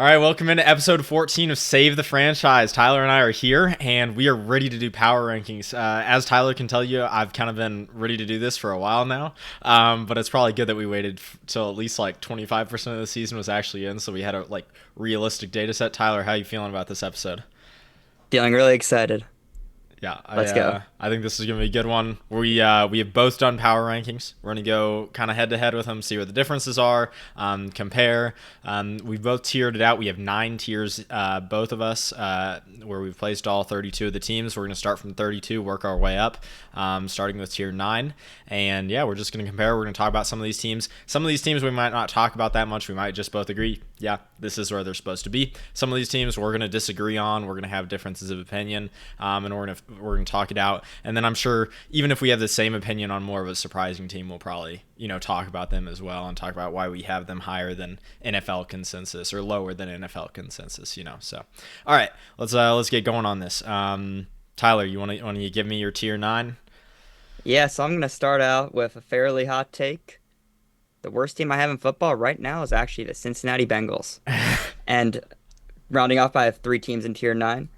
All right, welcome into episode 14 of Save the Franchise. Tyler and I are here, and we are ready to do power rankings. As Tyler can tell you, I've kind of been ready to do this for a while now, but it's probably good that we waited till at least like 25% of the season was actually in, so we had a realistic data set. Tyler, how are you feeling about this episode? Feeling really excited. Yeah, Let's go. I think this is gonna be a good one. We have both done power rankings. We're gonna go kind of head to head with them, see what the differences are, compare. We've both tiered it out. We have 9 tiers, both of us, where we've placed all 32 of the teams. We're gonna start from 32, work our way up, starting with tier 9. And yeah, we're just gonna compare. We're gonna talk about some of these teams. Some of these teams we might not talk about that much. We might just both agree, yeah, this is where they're supposed to be. Some of these teams we're gonna disagree on. We're gonna have differences of opinion, and we're gonna talk it out. And then I'm sure even if we have the same opinion on more of a surprising team, we'll probably talk about them as well and talk about why we have them higher than NFL consensus or lower than NFL consensus. So all right, let's get going on this. Tyler, you want to give me your tier 9? Yeah, so I'm going to start out with a fairly hot take. The worst team I have in football right now is actually the Cincinnati Bengals. And rounding off, I have 3 teams in tier 9.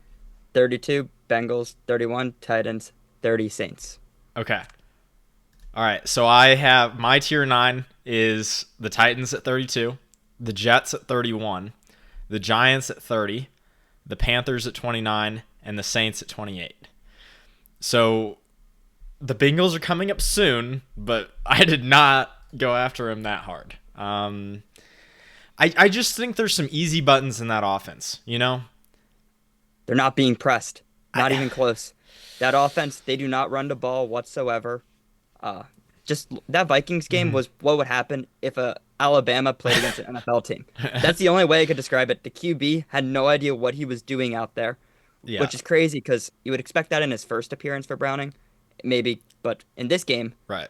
32 Bengals, 31 Titans, 30 Saints. Okay. All right, so I have my tier 9 is the Titans at 32, the Jets at 31, the Giants at 30, the Panthers at 29, and the Saints at 28. So the Bengals are coming up soon, but I did not go after him that hard. I just think there's some easy buttons in that offense. They're not being pressed. Not even close. That offense, they do not run the ball whatsoever. Just that Vikings game was what would happen if Alabama played against an NFL team. That's the only way I could describe it. The QB had no idea what he was doing out there, Yeah, which is crazy because you would expect that in his first appearance for Browning, maybe. But in this game, right.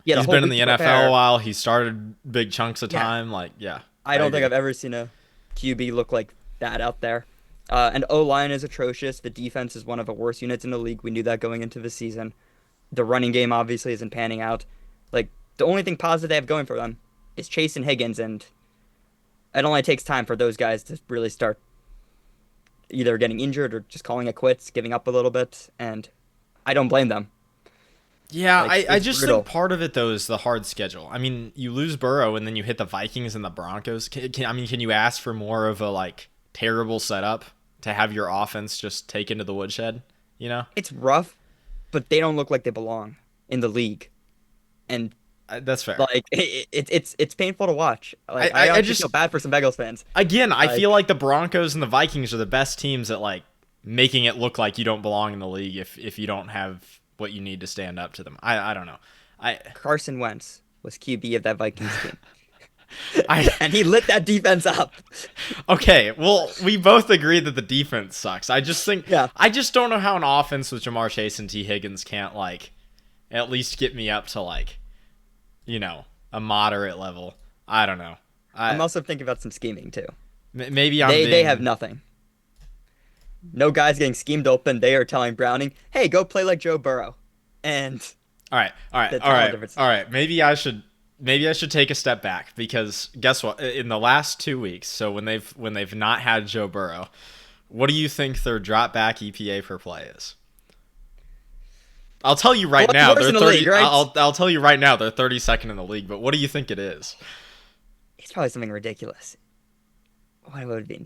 he had a He's whole been in week the to NFL prepare. a while. He started big chunks of Yeah, time. Yeah, I I don't think agree. I've ever seen a QB look like that out there. And O-line is atrocious. The defense is one of the worst units in the league. We knew that going into the season. The running game obviously isn't panning out. Like, the only thing positive they have going for them is Chase and Higgins, and it only takes time for those guys to really start either getting injured or just calling it quits, giving up a little bit, and I don't blame them. Yeah, Like, I it's just think brutal. part of it though is the hard schedule. I mean, you lose Burrow and then you hit the Vikings and the Broncos. Can you ask for more of a terrible setup to have your offense just take into the woodshed? You know, It's rough, but they don't look like they belong in the league. And That's fair. like it's painful to watch. I, Like I I actually just feel bad for some Bengals fans. again, I feel Like like the Broncos and the Vikings are the best teams at making it look like you don't belong in the league if you don't have what you need to stand up to them. I don't know. I Carson Wentz was QB of that Vikings team, I and he lit that defense up. Okay, well, we both agree that the defense sucks. Yeah, I just don't know how an offense with Jamar Chase and T Higgins can't at least get me up to a moderate level. I don't know. I'm I also thinking about some scheming too. Maybe I'm They have being nothing. No guys getting schemed open. They are telling Browning, "Hey, go play like Joe Burrow," and all right, all right, the all talent right, difference. all right. Maybe I should take a step back because guess what? In the last 2 weeks, so when they've not had Joe Burrow, what do you think their drop back EPA per play is? I'll tell you right Well, it's now, worse they're in the league, 30. right? I'll tell you right now, they're 32nd in the league. But what do you think it is? It's probably something ridiculous. What would it be?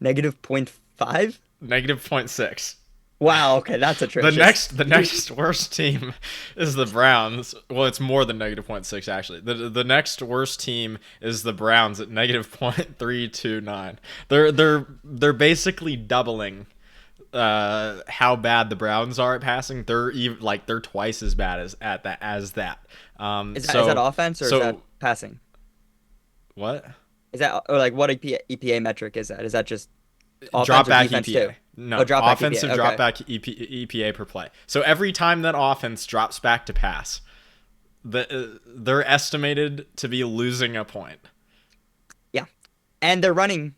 Negative point 0.5? -0.6. Wow. Okay, that's The atrocious. next the next worst team is the Browns. Well, it's more than -0.6 actually. The next worst team is the Browns at -0.329. They're basically doubling how bad the Browns are at passing. They're twice as bad as that. Is that offense or is that So passing? what? Is that or like what EPA metric is that? Is that just offense Drop or back defense too? EPA. No, Oh, drop back offensive EPA. drop Okay. back EPA per play. So every time that offense drops back to pass, they're estimated to be losing a point. Yeah. And their running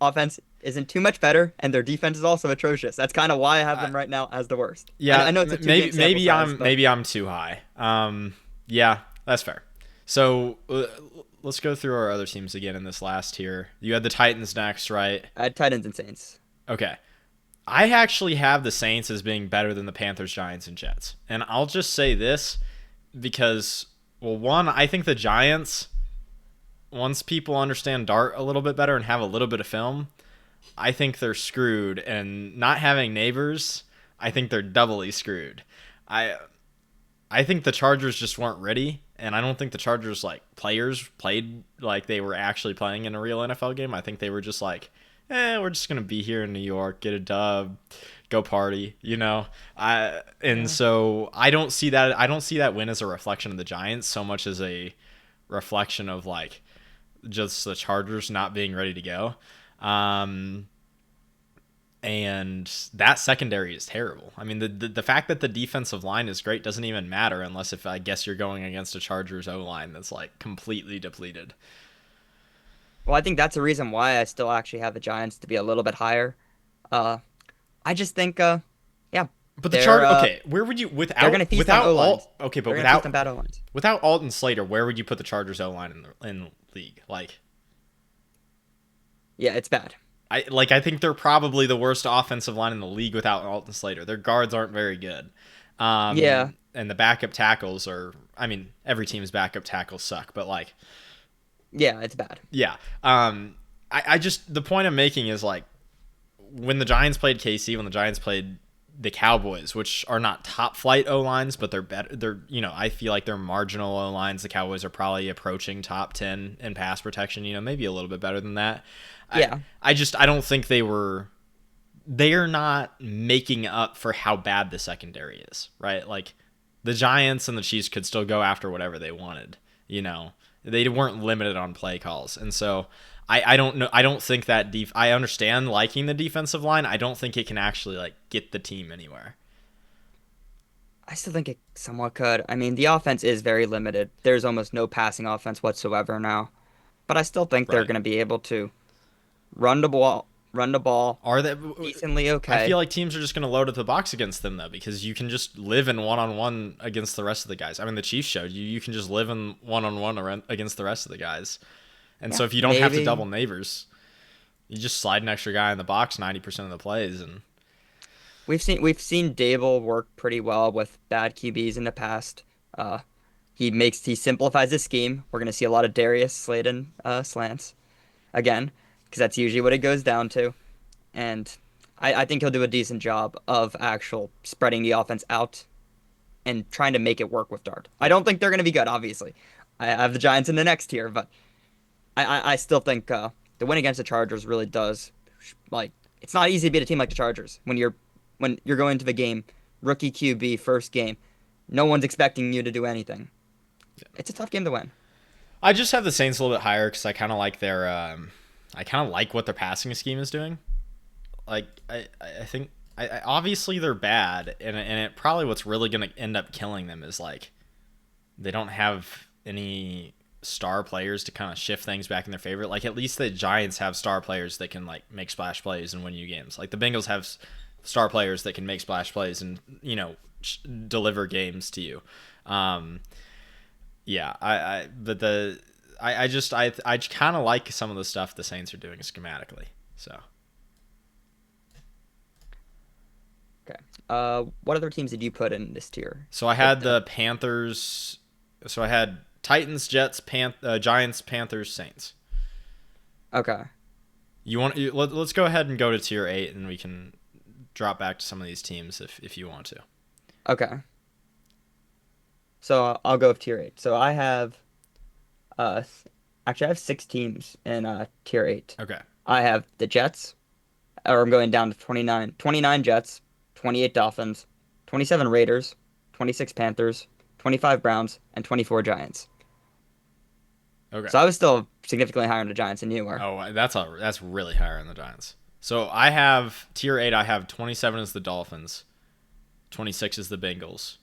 offense isn't too much better, and their defense is also atrocious. That's kind of why I have them right now as the worst. I Yeah, know it's a two-game maybe sample size, but maybe I'm too high. Yeah, that's fair. So let's go through our other teams again in this last tier. You had the Titans next, right? I had Titans and Saints. Okay. I actually have the Saints as being better than the Panthers, Giants, and Jets. And I'll just say this because, well, one, I think the Giants, once people understand Dart a little bit better and have a little bit of film, I think they're screwed. And not having Neighbors, I think they're doubly screwed. I think the Chargers just weren't ready, and I don't think the Chargers players played like they were actually playing in a real NFL game. I think they were just like, we're just gonna be here in New York, get a dub, go party, you know. So I don't see that. I don't see that win as a reflection of the Giants so much as a reflection of just the Chargers not being ready to go. And that secondary is terrible. I mean, the fact that the defensive line is great doesn't even matter unless if I guess you're going against a Chargers O-line that's completely depleted. Well, I think that's the reason why I still actually have the Giants to be a little bit higher. I just think, yeah, But the okay, where would you they're gonna feast on O-lines. Okay, but They're gonna feast on bad O-lines. without Alton Slater, where would you put the Chargers O-line in league? Yeah, it's bad. I think they're probably the worst offensive line in the league without Alton Slater. Their guards aren't very good. Yeah. And the backup tackles are, I mean, every team's backup tackles suck, but Yeah, it's bad. yeah. I just, the point I'm making is when the Giants played KC, when the Giants played the Cowboys, which are not top flight O-lines, but they're better. They're, I feel like they're marginal O-lines. The Cowboys are probably approaching top 10 in pass protection, maybe a little bit better than that. Yeah. I don't think they are not making up for how bad the secondary is, right? The Giants and the Chiefs could still go after whatever they wanted, They weren't limited on play calls. And so I don't know. I don't think that I understand liking the defensive line. I don't think it can actually get the team anywhere. I still think it somewhat could. I mean, the offense is very limited. There's almost no passing offense whatsoever now. But I still think they're Right. going to be able to run the ball Are they decently okay. I feel like teams are just going to load up the box against them though, because you can just live in one-on-one against the rest of the guys. I mean, the Chiefs showed you can just live in one-on-one against the rest of the guys. And so if you don't have to double Neighbors, you just slide an extra guy in the box 90% of the plays. And We've seen Dable work pretty well with bad QBs in the past. He simplifies the scheme. We're gonna see a lot of Darius Slayton slants again, because that's usually what it goes down to. And I think he'll do a decent job of actual spreading the offense out and trying to make it work with Dart. I don't think they're gonna be good, obviously. I have the Giants in the next tier, but I still think the win against the Chargers really does, it's not easy to beat a team like the Chargers when you're going into the game, rookie QB first game, no one's expecting you to do anything. It's a tough game to win. I just have the Saints a little bit higher because I kind of like their I kind of like what their passing scheme is doing. I think obviously they're bad, and it probably what's really going to end up killing them is they don't have any star players to kind of shift things back in their favor. At least the Giants have star players that can make splash plays and win you games. The Bengals have star players that can make splash plays and deliver games to you. Yeah, I kind of like some of the stuff the Saints are doing schematically. So okay, what other teams did you put in this tier? So I had the Panthers. So I had Titans, Jets, Giants, Panthers, Saints. Okay. Let's go ahead and go to tier 8, and we can drop back to some of these teams if you want to. Okay. So I'll go with tier 8. So I have actually I have 6 teams in tier 8. Okay. I have the Jets, or I'm going down to 29. 29 Jets, 28 Dolphins, 27 Raiders, 26 Panthers, 25 Browns, and 24 Giants. Okay. So I was still significantly higher on the Giants than you were. Oh, that's really higher on the Giants. So I have tier 8. I have 27 as the Dolphins, 26 is the Bengals,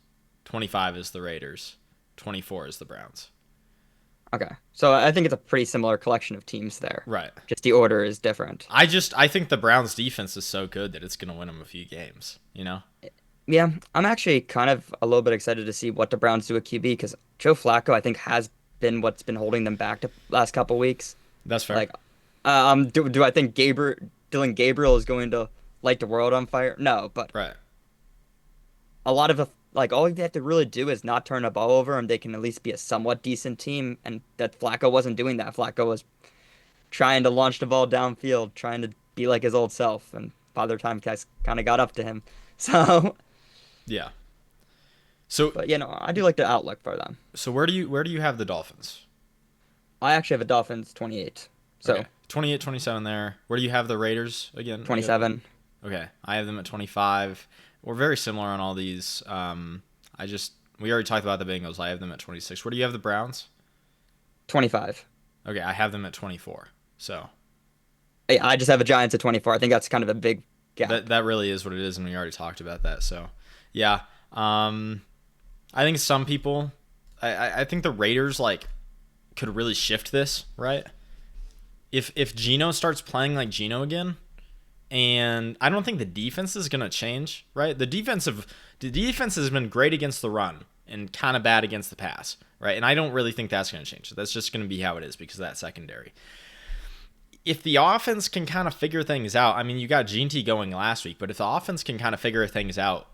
25 is the Raiders, 24 is the Browns. Okay. So I think it's a pretty similar collection of teams there. Right. Just the order is different. I think the Browns defense is so good that it's going to win them a few games, Yeah, I'm actually kind of a little bit excited to see what the Browns do at QB because Joe Flacco, I think, has been what's been holding them back the last couple weeks. That's fair. Like, do I think Dylan Gabriel is going to light the world on fire? No, but Right. a lot of all they have to really do is not turn the ball over, and they can at least be a somewhat decent team. And that Flacco wasn't doing that. Flacco was trying to launch the ball downfield, trying to be like his old self, and Father Time kind of got up to him. So, Yeah. So but I do like the outlook for them. so where do you have the Dolphins? I actually have a Dolphins 28, Okay. so 28, 27 there. Where do you have the Raiders again? 27. Okay. I have them at 25. We're very similar on all these. We already talked about the Bengals. I have them at 26. Where do you have the Browns? 25. Okay, I have them at 24. So Yeah, I just have a Giants at 24. I think that's kind of a big that gap. that really is what it is, and we already talked about that. So yeah, I think some people, I think the Raiders like could really shift this, right? If Geno starts playing like Geno again, and I don't think the defense is gonna change, right? The defense has been great against the run and kind of bad against the pass, right? And I don't really think that's gonna change. That's just gonna be how it is because of that secondary. If the offense can kind of figure things out, I mean, you got Gene going last week, but if the offense can kind of figure things out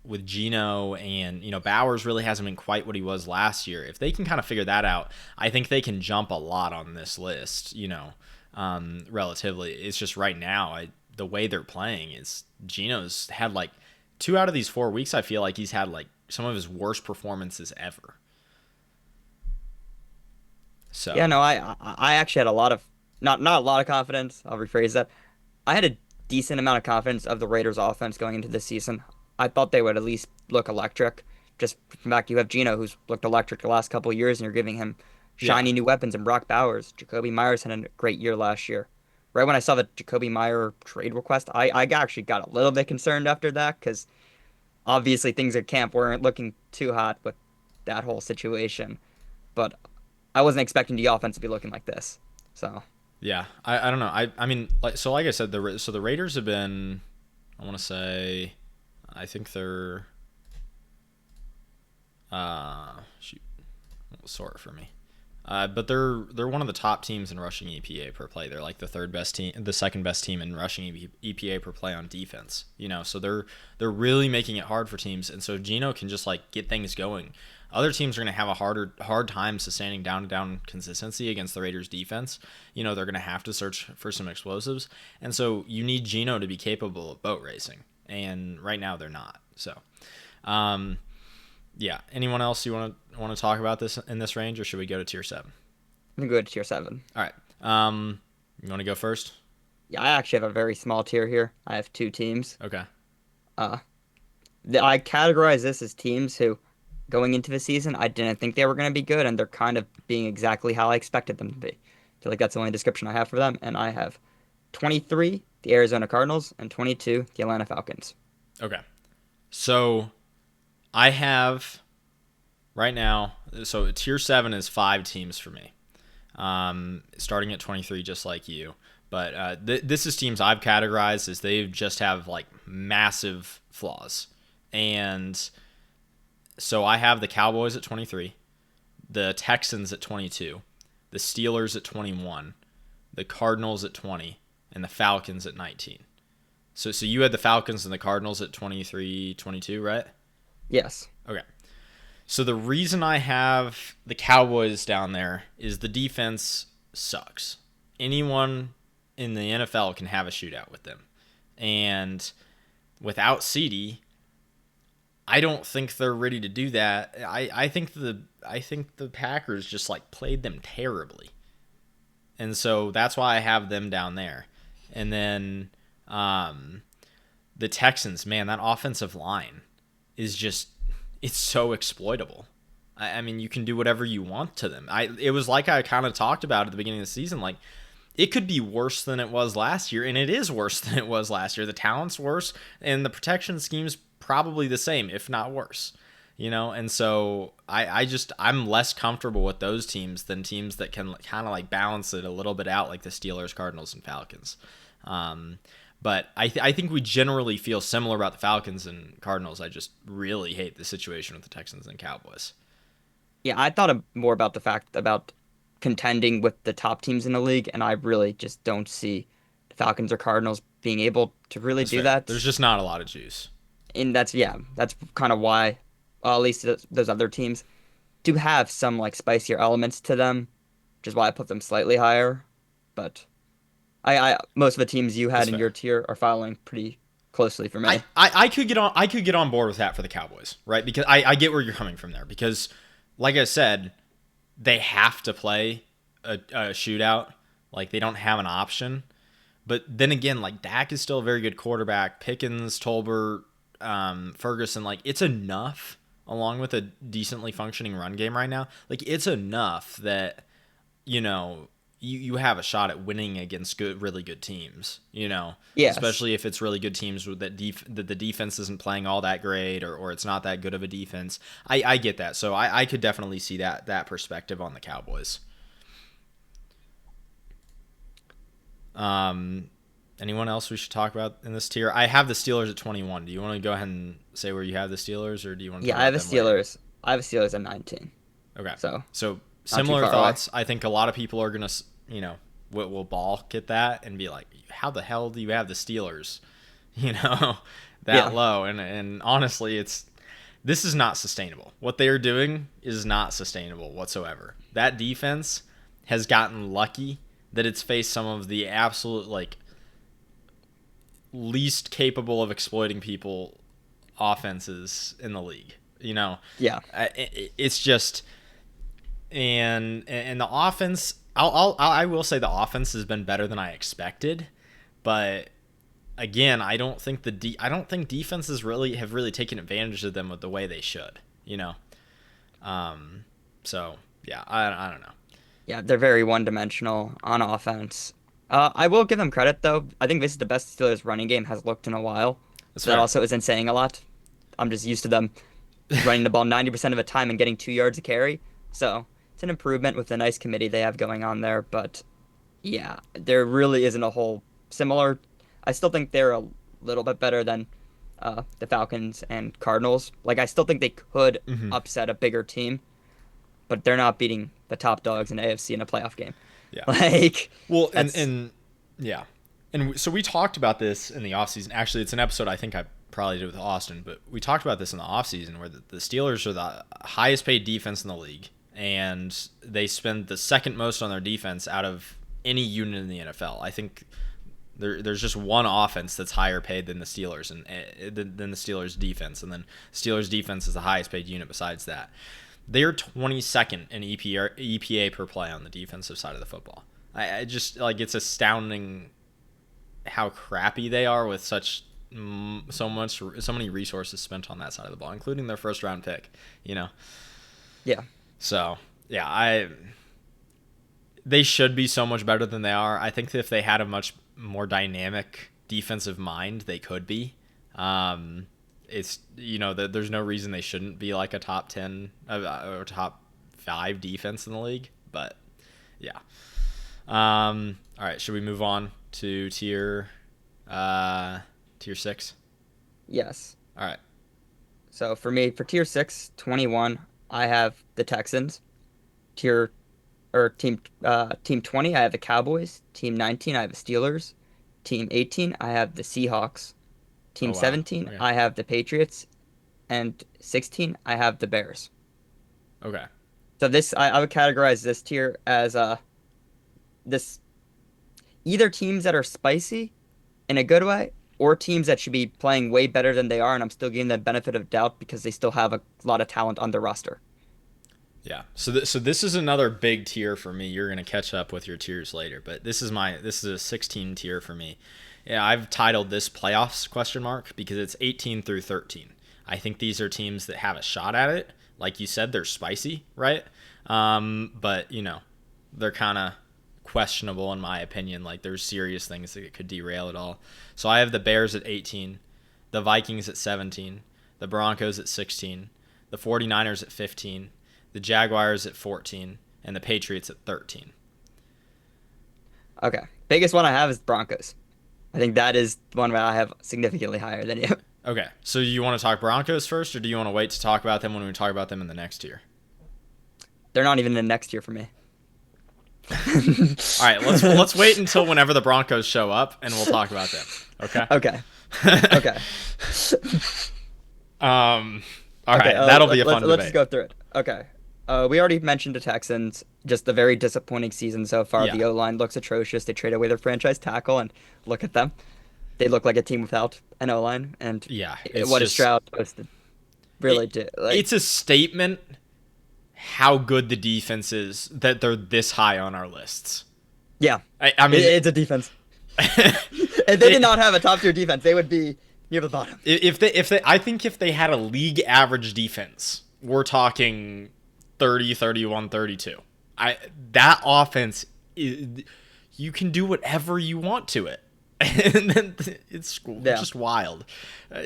with Geno and Bowers really hasn't been quite what he was last year. If they can kind of figure that out, I think they can jump a lot on this list. Relatively. It's just right now, the way they're playing is Geno's had like 2 out of these 4 weeks. I feel like he's had like some of his worst performances ever. Yeah, So no, I actually had a lot of not a lot of confidence. I'll rephrase that. I had a decent amount of confidence of the Raiders' offense going into this season. I thought they would at least look electric. Just from the fact you have Geno, who's looked electric the last couple of years, and you're giving him yeah, shiny new weapons and Brock Bowers. Jacoby Myers had a great year last year. Right when I saw the Jacoby Meyer trade request, I actually got a little bit concerned after that because obviously things at camp weren't looking too hot with that whole situation. But I wasn't expecting the offense to be looking like this. So yeah. I don't know. I mean, like I said, the Raiders have been. I want to say, I think they're. Shoot, sort for me. But they're one of the top teams in rushing EPA per play. They're like the third best team, the second best team in rushing EPA per play on defense. So they're really making it hard for teams. And so Geno can just like get things going. Other teams are going to have a hard time sustaining down to down consistency against the Raiders defense. They're going to have to search for some explosives. And so you need Geno to be capable of boat racing. And right now they're not. So, yeah. Anyone else you want to talk about this in this range, or should we go to tier 7? I'm good to tier 7. All right. You want to go first? Yeah, I actually have a very small tier here. I have two teams. Okay. Uh, I categorize this as teams who, going into the season, I didn't think they were going to be good, and they're kind of being exactly how I expected them to be. I feel like that's the only description I have for them, and I have 23, the Arizona Cardinals, and 22, the Atlanta Falcons. Okay. So I have right now. So tier 7 is 5 teams for me. Starting at 23, just like you. But this is teams I've categorized as they just have like massive flaws. And so I have the Cowboys at 23, the Texans at 22, the Steelers at 21, the Cardinals at 20, and the Falcons at 19. So you had the Falcons and the Cardinals at 23, 22, right? Yes. Okay. So the reason I have the Cowboys down there is the defense sucks. Anyone in the NFL can have a shootout with them. And without CeeDee, I don't think they're ready to do that. I think the Packers just like played them terribly. And so that's why I have them down there. And then the Texans, man, that offensive line is just, it's so exploitable. I mean, you can do whatever you want to them. It was like I kind of talked about at the beginning of the season, like it could be worse than it was last year, and it is worse than it was last year. The talent's worse, and the protection scheme's probably the same, if not worse. And so I'm less comfortable with those teams than teams that can kind of like balance it a little bit out, like the Steelers, Cardinals, and Falcons. But I think we generally feel similar about the Falcons and Cardinals. I just really hate the situation with the Texans and Cowboys. Yeah, I thought more about the fact about contending with the top teams in the league, and I really just don't see the Falcons or Cardinals being able to really That's do fair. There's that. just not a lot of juice. And that's yeah, that's kind of why, at least those other teams do have some like spicier elements to them, which is why I put them slightly higher. But I most of the teams you That's had in your fair. tier are following pretty closely for I, me. I, I could get on board with that for the Cowboys, right? Because I get where you're coming from there. Because, like I said, they have to play a shootout. Like they don't have an option. But then again, like Dak is still a very good quarterback. Pickens, Tolbert, Ferguson, like it's enough along with a decently functioning run game right now. Like it's enough that you know you have a shot at winning against really good teams. Yes. Especially if it's really good teams that the defense isn't playing all that great or it's not that good of a defense. I get that, so I could definitely see that perspective on the Cowboys. Um, Anyone else we should talk about in this tier? I have the Steelers at 21. Do you want to go ahead and say where you have the Steelers, or do you want to talk Yeah, I have about the them later? Steelers. I have the Steelers at 19, Okay. so So not too similar far away. thoughts. I think a lot of people are gonna, will balk at that and be like, "How the hell do you have the Steelers, you know, that Yeah, low?" And honestly, this is not sustainable. What they are doing is not sustainable whatsoever. That defense has gotten lucky that it's faced some of the absolute like least capable of exploiting people offenses in the league. yeah, It's just and the offense. I will say the offense has been better than I expected, but again, I don't think defenses really have really taken advantage of them with the way they should. You know, um, so yeah, I don't know. yeah. They're very one-dimensional on offense. I will give them credit though. I think this is the best Steelers running game has looked in a while. That's But that fair. also isn't saying a lot. I'm just used to them running the ball 90% of the time and getting 2 yards a carry. So it's an improvement with the nice committee they have going on there. But yeah, there really isn't a whole similar. I still think they're a little bit better than the Falcons and Cardinals. Like I still think they could Hmm. upset a bigger team, but they're not beating the top dogs in AFC in a playoff game. Yeah. Like Well, that's yeah, and so we talked about this in the offseason. Actually, it's an episode I think I probably did with Austin, but we talked about this in the offseason where the Steelers are the highest paid defense in the league, and they spend the second most on their defense out of any unit in the NFL. I think there's just one offense that's higher paid than the Steelers and than the Steelers defense, and then Steelers defense is the highest paid unit besides that. They are 22nd in EPA per play on the defensive side of the football. I just like it's astounding how crappy they are with so many resources spent on that side of the ball, including their first round pick. You know, yeah. so yeah, I they should be so much better than they are. I think that if they had a much more dynamic defensive mind, they could be. It's there's no reason they shouldn't be like a top 10 or top 5 defense in the league. But yeah. All right, should we move on to tier 6? Yes. All right. So for me, for tier 6, 21, I have the Texans. Tier or team 20, I have the Cowboys. Team 19, I have the Steelers. Team 18, I have the Seahawks. Oh Team wow. 17, Okay. I have the Patriots. And 16, I have the Bears. Okay. So this I would categorize this tier as this either teams that are spicy in a good way or teams that should be playing way better than they are, and I'm still giving them the benefit of doubt because they still have a lot of talent on their roster. Yeah. So this is another big tier for me. You're gonna catch up with your tiers later, but this is a 16 tier for me. Yeah, I've titled this playoffs question mark because it's 18 through 13. I think these are teams that have a shot at it. Like you said, they're spicy, right? But they're kind of questionable in my opinion. Like there's serious things that could derail it all. So I have the Bears at 18, the Vikings at 17, the Broncos at 16, the 49ers at 15, the Jaguars at 14, and the Patriots at 13. Okay. Biggest one I have is Broncos. I think that is one that I have significantly higher than you. Okay, so you want to talk Broncos first, or do you want to wait to talk about them when we talk about them in the next tier? They're not even in next year for me. All right, let's wait until whenever the Broncos show up, and we'll talk about them. Okay. Okay. Okay. All Okay. right, that'll be a fun Let's just debate. go through it. Okay. We already mentioned the Texans. Just a very disappointing season so far. Yeah, The O line looks atrocious. They trade away their franchise tackle, and look at them. They look like a team without an O line. And yeah. It's what is just Stroud supposed to it, really do? Like, it's a statement how good the defense is that they're this high on our lists. yeah, I mean, it's a defense. If they did not have a top tier defense, they would be near the bottom. if they I think if they had a league average defense, we're talking 30, 31, 32. That offense you can do whatever you want to it. And then it's Yeah. just wild. Uh,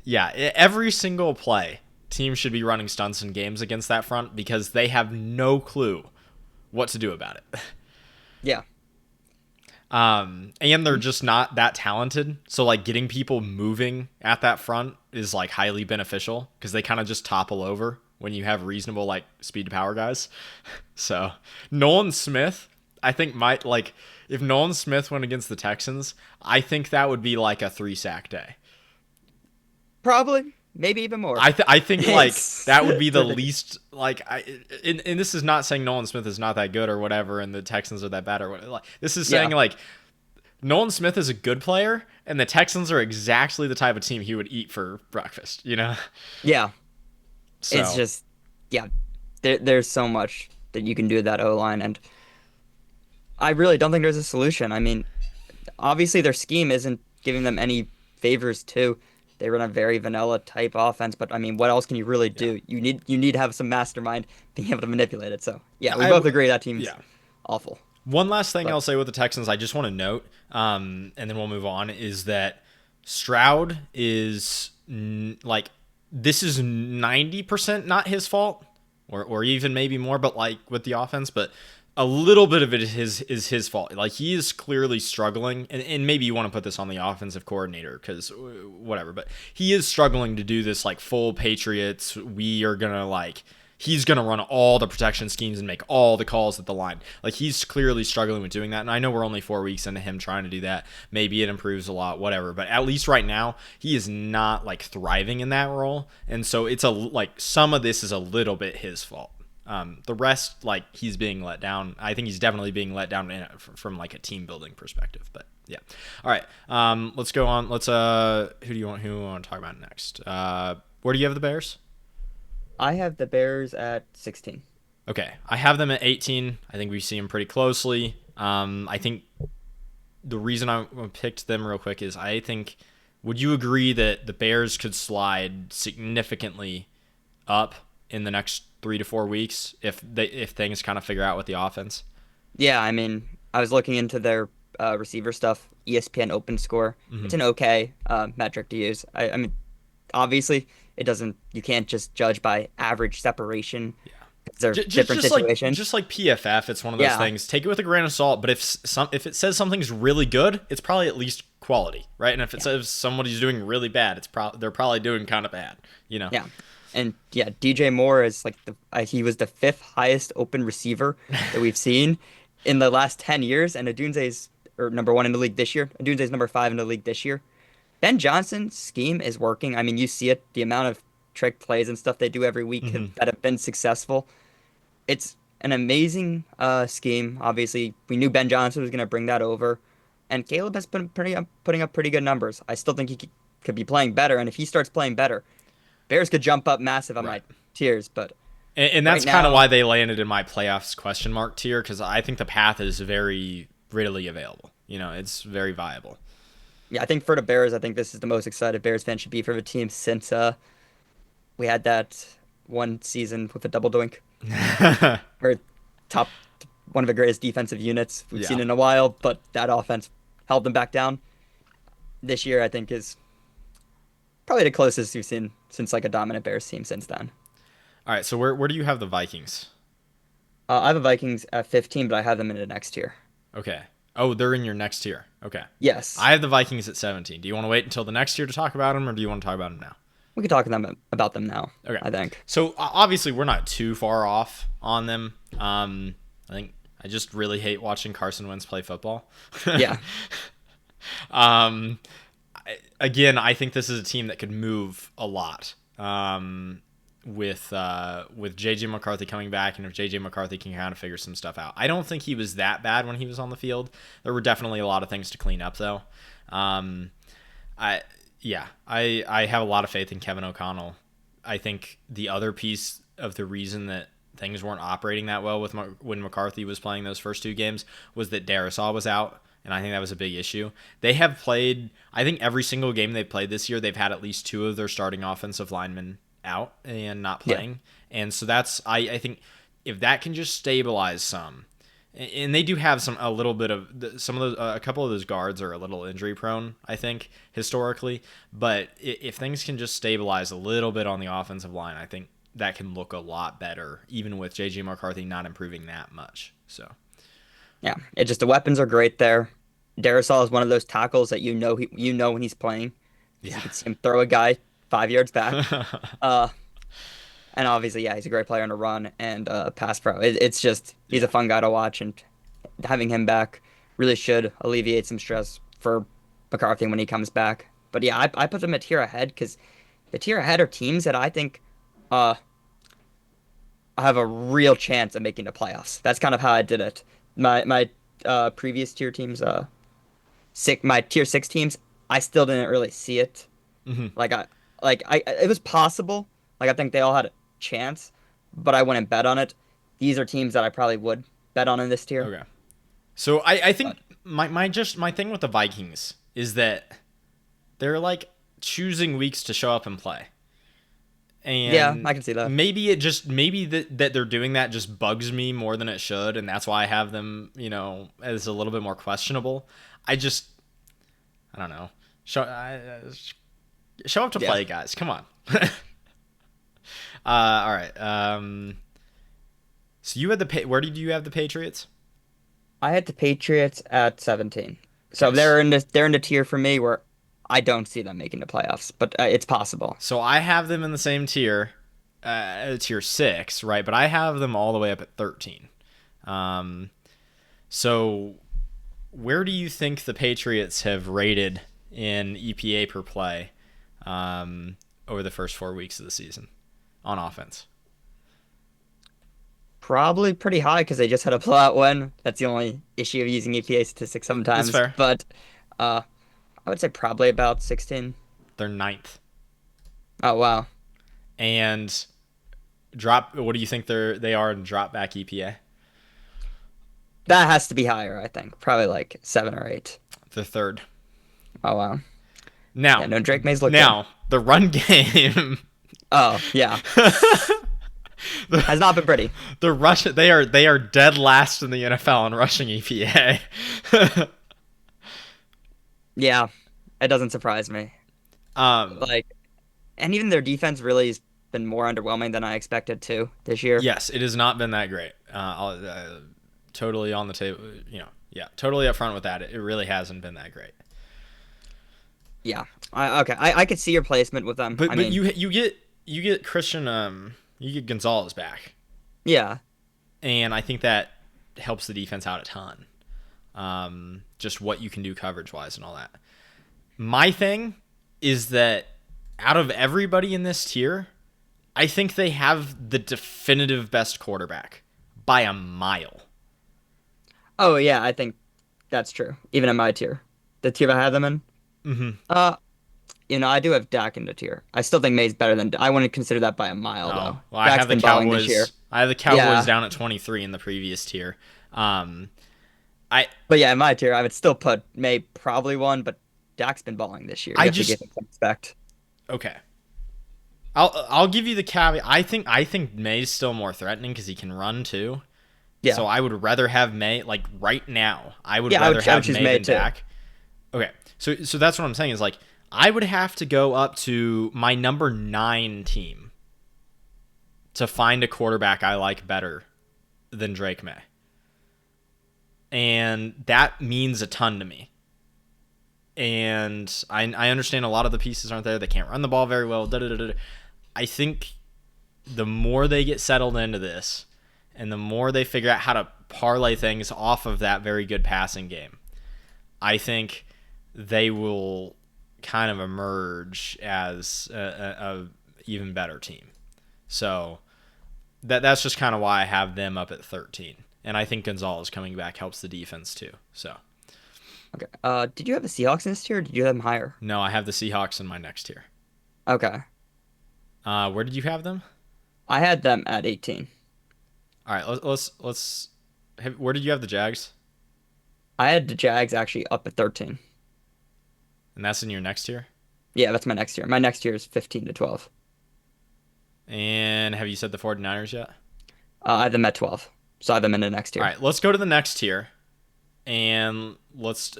yeah, every single play teams should be running stunts in games against that front because they have no clue what to do about it. Yeah. And they're just not that talented. So like getting people moving at that front is like highly beneficial because they kind of just topple over when you have reasonable like speed to power guys. So Nolan Smith, I think might like if Nolan Smith went against the Texans, I think that would be like a 3-sack day. Probably. Maybe even more. I think like It's that would be the ridiculous. least like and this is not saying Nolan Smith is not that good or whatever and the Texans are that bad or what like this is saying Yeah. like Nolan Smith is a good player and the Texans are exactly the type of team he would eat for breakfast, you know? Yeah. So It's just, yeah. There's so much that you can do with that O line, and I really don't think there's a solution. I mean, obviously their scheme isn't giving them any favors too. They run a very vanilla type offense, but I mean, what else can you really do? You need to have some mastermind being able to manipulate it. So yeah, we both agree that team's yeah. awful. One last thing But I'll say with the Texans, I just want to note, and then we'll move on, is that Stroud is like this is 90% not his fault, or even maybe more, but like with the offense, but a little bit of it is his fault. Like he is clearly struggling, and maybe you want to put this on the offensive coordinator because whatever, but he is struggling to do this like full Patriots. We are gonna like he's going to run all the protection schemes and make all the calls at the line. Like he's clearly struggling with doing that. And I know we're only 4 weeks into him trying to do that. Maybe it improves a lot, whatever. But at least right now, he is not like thriving in that role. And so it's like some of this is a little bit his fault. The rest, like he's being let down. I think he's definitely being let down from like a team building perspective. But yeah. All right. Let's go on. Let's who do you want to talk about next? Where do you have the Bears? I have the Bears at 16. Okay, I have them at 18. I think we see them pretty closely. I think the reason I picked them real quick is I think, would you agree that the Bears could slide significantly up in the next 3 to 4 weeks if things kind of figure out with the offense? Yeah, I mean, I was looking into their receiver stuff. ESPN Open Score. Mm-hmm. It's an okay metric to use. I mean, obviously, it doesn't. You can't just judge by average separation. Yeah, they're different situations. Just like PFF, it's one of those Yeah. things. Take it with a grain of salt. But if it says something's really good, it's probably at least quality, right? And if it says somebody's doing really bad, they're probably doing kind of bad, you know? Yeah. And yeah, DJ Moore is like he was the fifth highest open receiver that we've seen in the last 10 years, and Adunze's number one in the league this year. Adunze's number 5 in the league this year. Ben Johnson's scheme is working. I mean, you see it, the amount of trick plays and stuff they do every week that have been successful. It's an amazing scheme. Obviously, we knew Ben Johnson was going to bring that over, and Caleb has been putting up pretty good numbers. I still think he could be playing better, and if he starts playing better, Bears could jump up massive on my tiers. But And that's right kind of now- why they landed in my playoffs question mark tier because I think the path is very readily available. You know, it's very viable. yeah, I think for the Bears, I think this is the most excited Bears fan should be for the team since we had that one season with a double doink. Or top one of the greatest defensive units we've seen in a while, but that offense held them back down. This year, I think, is probably the closest we've seen since like a dominant Bears team since then. All right, so where do you have the Vikings? I have the Vikings at 15, but I have them in the next tier. Okay. Oh, they're in your next tier. Okay. Yes. I have the Vikings at 17. Do you want to wait until the next year to talk about them, or do you want to talk about them now? We could talk to them about them now. Okay. I think. So obviously we're not too far off on them. I think I just really hate watching Carson Wentz play football. Yeah. um, Again, I think this is a team that could move a lot. With JJ McCarthy coming back, and if JJ McCarthy can kind of figure some stuff out. I don't think he was that bad when he was on the field. There were definitely a lot of things to clean up though. I I have a lot of faith in Kevin O'Connell. I think the other piece of the reason that things weren't operating that well with when McCarthy was playing those first two games was that Darisaw was out, and I think that was a big issue. They have played, I think every single game they've played this year, they've had at least two of their starting offensive linemen out and not playing. Yeah. And so that's, I think if that can just stabilize some, and they do have a little bit of some of those, a couple of those guards are a little injury prone, I think, historically. But if things can just stabilize a little bit on the offensive line, I think that can look a lot better, even with JJ McCarthy not improving that much. So, yeah, it just the weapons are great there. Darisaw is one of those tackles that you know when he's playing. Yeah. You can see him throw a guy 5 yards back. And obviously, yeah, he's a great player on a run and pass pro. It's just he's a fun guy to watch, and having him back really should alleviate some stress for McCarthy when he comes back. But yeah, I put them a tier ahead because the tier ahead are teams that I think have a real chance of making the playoffs. That's kind of how I did it. My previous tier teams, my tier 6 teams, I still didn't really see it. Mm-hmm. It was possible. Like I think they all had a chance, but I wouldn't bet on it. These are teams that I probably would bet on in this tier. Okay. So I think my thing with the Vikings is that they're like choosing weeks to show up and play. And yeah, I can see that. Maybe that they're doing that just bugs me more than it should, and that's why I have them, as a little bit more questionable. I don't know. Show up to play, guys. Come on. All right. So you had where did you have the Patriots? I had the Patriots at 17. So they're in the tier for me where I don't see them making the playoffs, but it's possible. So I have them in the same tier, tier 6, right? But I have them all the way up at 13. So where do you think the Patriots have rated in EPA per play over the first 4 weeks of the season on offense? Probably pretty high because they just had a blowout win. That's the only issue of using EPA statistics sometimes. That's fair. But I would say probably about 16. They're 9th. Oh, wow. And what do you think they are in drop back EPA? That has to be higher, I think. Probably like 7 or 8. The 3rd. Oh, wow. Now, yeah, no, Drake May's looking. Now, the run game. Oh, yeah. Has not been pretty. They are dead last in the NFL in rushing EPA. Yeah, it doesn't surprise me. And even their defense really has been more underwhelming than I expected to this year. Yes, it has not been that great. Totally on the table, totally upfront with that. It really hasn't been that great. Yeah. I could see your placement with them. But you get Christian you get Gonzalez back. Yeah. And I think that helps the defense out a ton. Just what you can do coverage-wise and all that. My thing is that out of everybody in this tier, I think they have the definitive best quarterback by a mile. Oh, yeah, I think that's true. Even in my tier. The tier I have them in. Mm-hmm. I do have Dak in the tier. I still think May's better than I wouldn't consider that by a mile, though. Well, I have the Cowboys. I have the Cowboys down at 23 in the previous tier. But yeah, in my tier, I would still put May probably one, but Dak's been balling this year. You have to give him some respect. Okay. I'll give you the caveat. I think May's still more threatening because he can run too. Yeah. So I would rather have May right now. I would rather have May than Dak. Okay. So that's what I'm saying is I would have to go up to my number 9 team to find a quarterback I like better than Drake May. And that means a ton to me. and I understand a lot of the pieces aren't there. They can't run the ball very well. Da, da, da, da. I think the more they get settled into this, and the more they figure out how to parlay things off of that very good passing game, I think they will kind of emerge as a even better team. So that's just kind of why I have them up at 13. And I think Gonzalez coming back helps the defense too. So Okay. Did you have the Seahawks in this tier, or did you have them higher? no, I have the Seahawks in my next tier. Okay. Where did you have them? I had them at 18. All right, where did you have the Jags? I had the Jags actually up at 13. And that's in your next tier? Yeah, that's my next tier. My next tier is 15 to 12. And have you said the 49ers yet? I have them at 12. So I have them in the next tier. All right, let's go to the next tier, and let's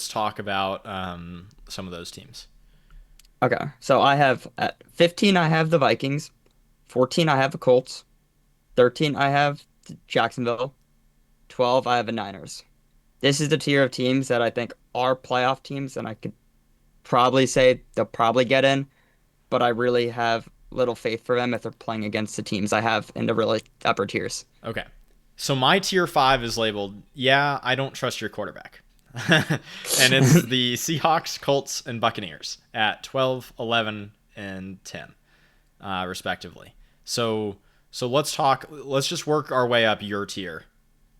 talk about some of those teams. Okay. So I have at 15, I have the Vikings. 14, I have the Colts. 13, I have Jacksonville. 12, I have the Niners. This is the tier of teams that I think are playoff teams, and I could probably say they'll probably get in, but I really have little faith for them if they're playing against the teams I have in the really upper tiers. Okay. So my tier 5 is labeled, yeah, I don't trust your quarterback. And it's the Seahawks, Colts, and Buccaneers at 12, 11, and 10, respectively. So let's just work our way up your tier.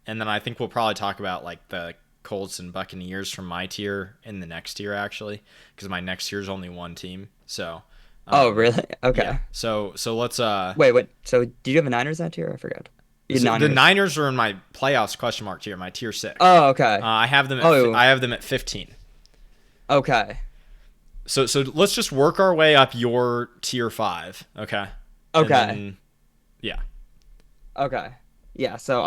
And then I think we'll probably talk about like the Colts and Buccaneers from my tier in the next tier, actually, because my next tier is only one team. So Oh, really? Okay. yeah. So let's Wait. So did you have the Niners in that tier? I forgot. You had the Niners are in my playoffs question mark tier, my tier 6. Oh, okay. I have them at 15. Okay. So let's just work our way up your tier 5, okay? Okay. Then, yeah. Okay. Yeah, so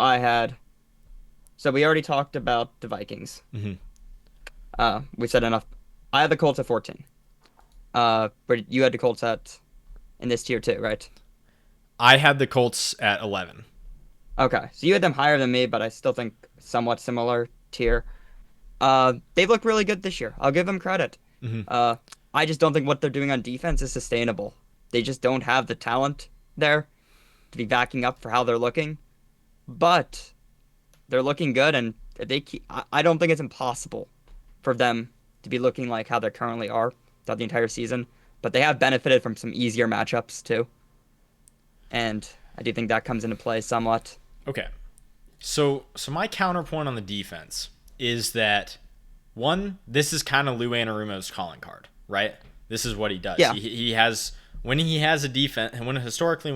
we already talked about the Vikings. Mm-hmm. We said enough. I had the Colts at 14. But you had the Colts in this tier too, right? I had the Colts at 11. Okay. So you had them higher than me, but I still think somewhat similar tier. They've looked really good this year. I'll give them credit. Mm-hmm. I just don't think what they're doing on defense is sustainable. They just don't have the talent there to be backing up for how they're looking. But they're looking good, and I don't think it's impossible for them to be looking like how they currently are throughout the entire season. But they have benefited from some easier matchups too, and I do think that comes into play somewhat. Okay. So my counterpoint on the defense is that, one, this is kind of Lou Anarumo's calling card, right? This is what he does. Yeah. He has when he has a defense, when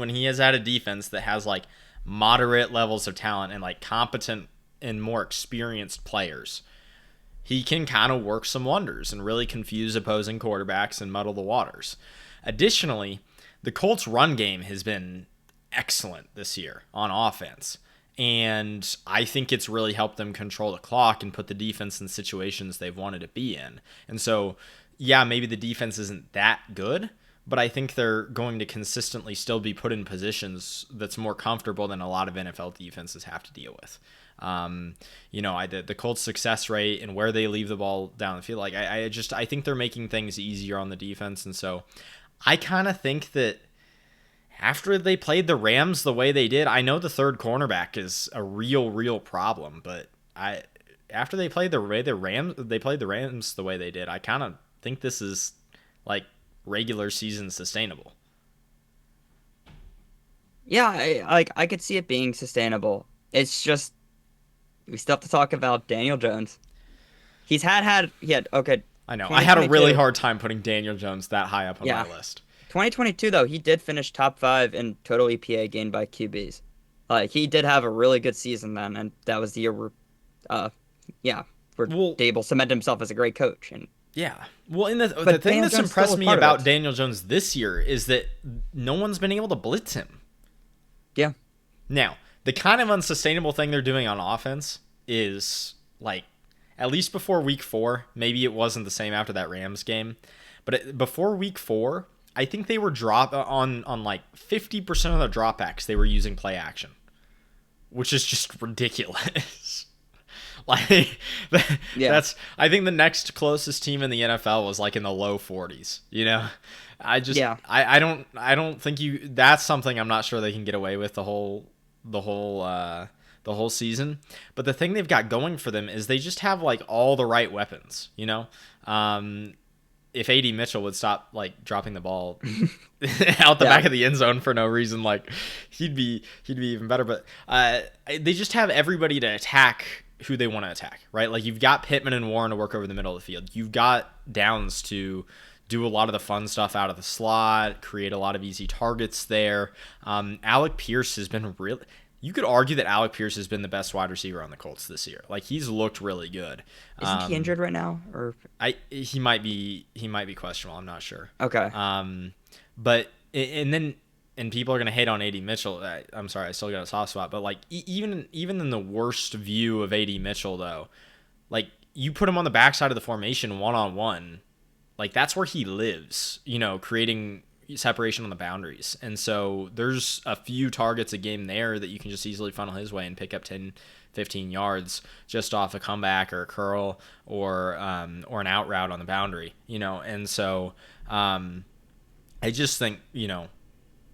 he has had a defense that has like moderate levels of talent and like competent and more experienced players, he can kind of work some wonders and really confuse opposing quarterbacks and muddle the waters. Additionally, the Colts' run game has been excellent this year on offense, and I think it's really helped them control the clock and put the defense in situations they've wanted to be in. And so, yeah, maybe the defense isn't that good, but I think they're going to consistently still be put in positions that's more comfortable than a lot of NFL defenses have to deal with. The Colts' success rate and where they leave the ball down the field, like I think they're making things easier on the defense, and so I kind of think that after they played the Rams the way they did, I know the third cornerback is a real problem, but after they played the Rams the way they did, I kind of think this is like regular season sustainable. Yeah, I could see it being sustainable. It's just we still have to talk about Daniel Jones. He had okay. I know. I had a really hard time putting Daniel Jones that high up on my list. 2022 though, he did finish top 5 in total EPA gained by QBs. Like he did have a really good season then, and that was the year where Dable cemented himself as a great coach. And yeah, well, and the thing that's impressed me about Daniel Jones this year is that no one's been able to blitz him. Yeah. Now, the kind of unsustainable thing they're doing on offense is, like, at least before week 4, maybe it wasn't the same after that Rams game, but before week 4, I think they were on like 50% of the dropbacks they were using play action, which is just ridiculous. Like Yeah. that's I think the next closest team in the NFL was like in the low 40s. I just Yeah. I don't think you that's something I'm not sure they can get away with the whole the whole season. But the thing they've got going for them is they just have like all the right weapons. If AD Mitchell would stop like dropping the ball out the Yeah. back of the end zone for no reason, like he'd be even better. But they just have everybody to attack who they want to attack, right? Like you've got Pittman and Warren to work over the middle of the field. You've got Downs to do a lot of the fun stuff out of the slot, create a lot of easy targets there. Alec Pierce has been really. You could argue that Alec Pierce has been the best wide receiver on the Colts this year. Like he's looked really good. Isn't he injured right now? Or He might be questionable. I'm not sure. okay. But and people are gonna hate on AD Mitchell. I'm sorry, I still got a soft spot. But like even in the worst view of AD Mitchell though, like you put him on the backside of the formation 1-on-1, like that's where he lives. Creating separation on the boundaries. And so there's a few targets a game there that you can just easily funnel his way and pick up 10, 15 yards just off a comeback or a curl or an out route on the boundary. And so I just think,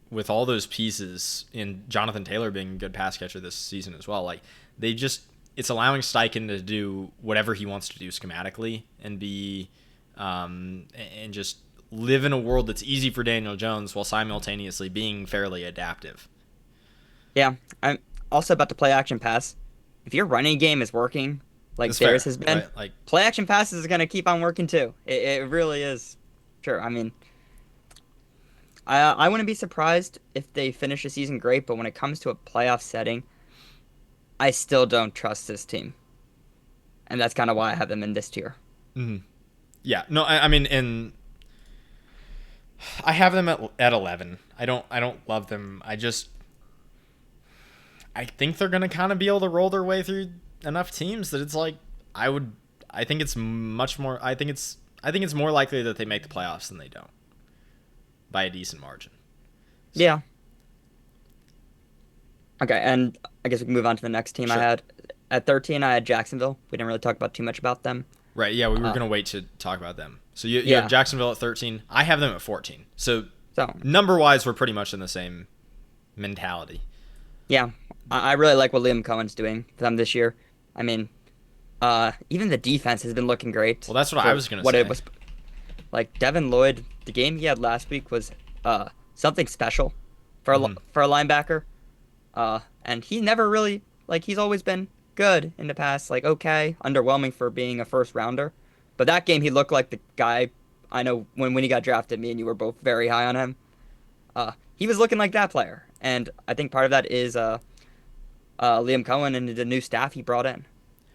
with all those pieces and Jonathan Taylor being a good pass catcher this season as well, like it's allowing Steichen to do whatever he wants to do schematically and be and just live in a world that's easy for Daniel Jones while simultaneously being fairly adaptive. Yeah. I'm also about to play action pass. If your running game is working, like That's theirs fair, has been, right? Like, play action passes is gonna keep on working too. It really is. Sure. I mean, I wouldn't be surprised if they finish the season great, but when it comes to a playoff setting, I still don't trust this team, and that's kind of why I have them in this tier. yeah, no, I mean, and I have them at 11. I don't love them. I think they're gonna kind of be able to roll their way through enough teams that it's like I think it's much more. I think it's more likely that they make the playoffs than they don't by a decent margin. So, Yeah. Okay, and I guess we can move on to the next team I sure. had. At 13, I had Jacksonville. We didn't really talk about too much about them. Right. Yeah, we were Uh, gonna wait to talk about them. So you have yeah. Jacksonville at 13. I have them at 14. So So, number wise, we're pretty much in the same mentality. yeah, I really like what Liam Cohen's doing for them this year. I mean, even the defense has been looking great Well, that's what I for was gonna what it say. was. Like Devin Lloyd, the game he had last week was something special for Hmm. for a linebacker. And he never really like he's always been good in the past, like okay, underwhelming for being a first rounder. But that game he looked like the guy I know when he got drafted. Me and you were both very high on him. He was looking like that player, and I think part of that is Liam Cohen and the new staff he brought in.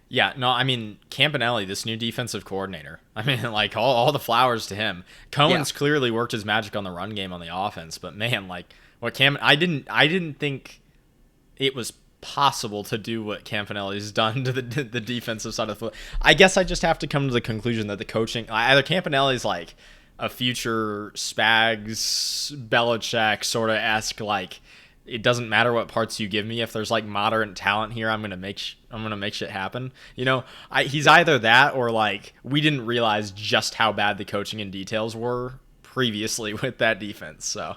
Yeah, no, I mean Campanelli, this new defensive coordinator. I mean, like all the flowers to him. Yeah, Cohen's clearly worked his magic on the run game on the offense, but man, like what I didn't think it was possible to do what Campanelli's done to the defensive side of the foot. I guess I just have to come to the conclusion that the coaching either Campanelli's like a future Spags Belichick sort of esque like it doesn't matter what parts you give me if there's like moderate talent here I'm gonna make shit happen. He's either that or like we didn't realize just how bad the coaching and details were previously with that defense. So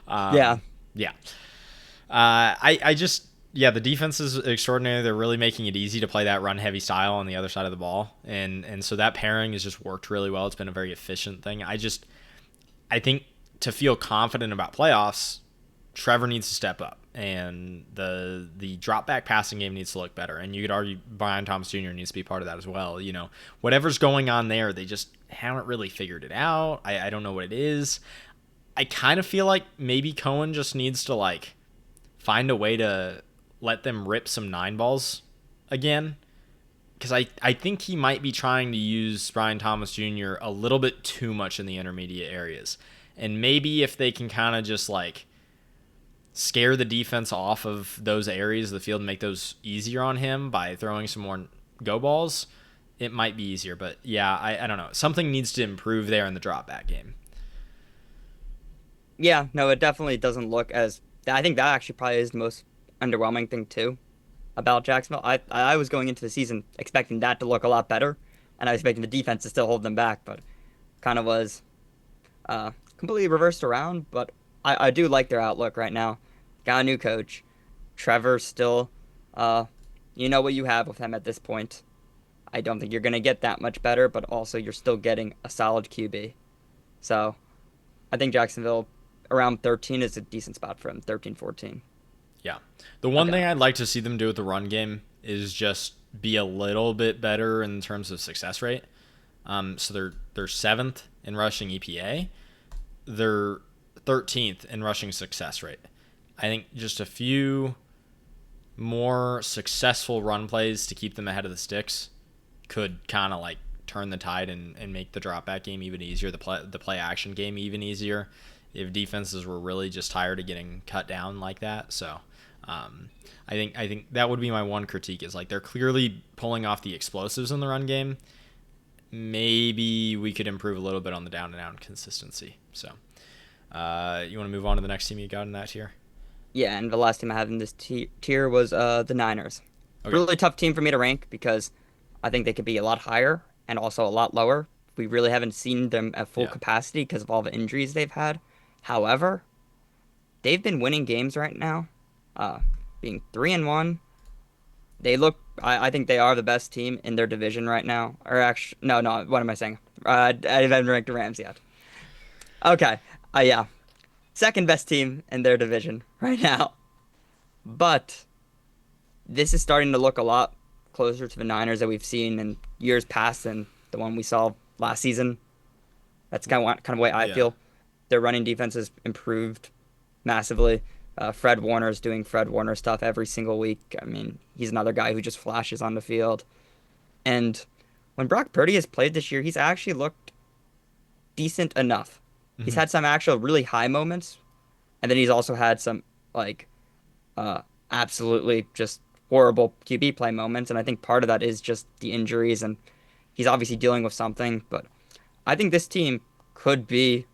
yeah, yeah. I just the defense is extraordinary. They're really making it easy to play that run heavy style on the other side of the ball, and so that pairing has just worked really well. It's been a very efficient thing. I think to feel confident about playoffs, Trevor needs to step up, and the drop back passing game needs to look better. And you could argue Brian Thomas Jr. needs to be part of that as well. Whatever's going on there, they just haven't really figured it out. I don't know what it is. I kind of feel like maybe Cohen just needs to like find a way to let them rip some 9 balls again. Because I think he might be trying to use Brian Thomas Jr. a little bit too much in the intermediate areas. And maybe if they can kind of just like scare the defense off of those areas of the field and make those easier on him by throwing some more go balls, it might be easier. But yeah, I don't know. Something needs to improve there in the drop back game. yeah. No, it definitely doesn't look as. I think that actually probably is the most underwhelming thing too. about Jacksonville. I was going into the season expecting that to look a lot better, and I was expecting the defense to still hold them back, but kind of was completely reversed around. But I do like their outlook right now. Got a new coach. Trevor still, you know what you have with him at this point. I don't think you're going to get that much better, but also you're still getting a solid QB. So I think Jacksonville around 13 is a decent spot for him, 13, 14. Yeah. The one Okay. thing I'd like to see them do with the run game is just be a little bit better in terms of success rate. So they're seventh in rushing EPA. They're 13th in rushing success rate. I think just a few more successful run plays to keep them ahead of the sticks could kind of like turn the tide and make the drop back game even easier, the play action game even easier if defenses were really just tired of getting cut down like that. So I think that would be my one critique is like they're clearly pulling off the explosives in the run game. Maybe we could improve a little bit on the down and out consistency. So you want to move on to the next team you got in that tier? Yeah, and the last team I have in this tier was the Niners. Okay. Really tough team for me to rank because I think they could be a lot higher and also a lot lower. We really haven't seen them at full Yeah. capacity because of all the injuries they've had. However, they've been winning games right now, uh, being 3-1. They look. I think they are the best team in their division right now. Or actually, no, no. What am I saying? I haven't ranked the Rams yet. Okay. Yeah, second best team in their division right now. But this is starting to look a lot closer to the Niners that we've seen in years past than the one we saw last season. That's kind of the way I Yeah. feel. Their running defense has improved massively. Fred Warner's doing Fred Warner stuff every single week. I mean, he's another guy who just flashes on the field. And when Brock Purdy has played this year, he's actually looked decent enough. He's Hmm. had some actual really high moments, and then he's also had some like uh, absolutely just horrible QB play moments. And I think part of that is just the injuries, and he's obviously dealing with something. But I think this team could be,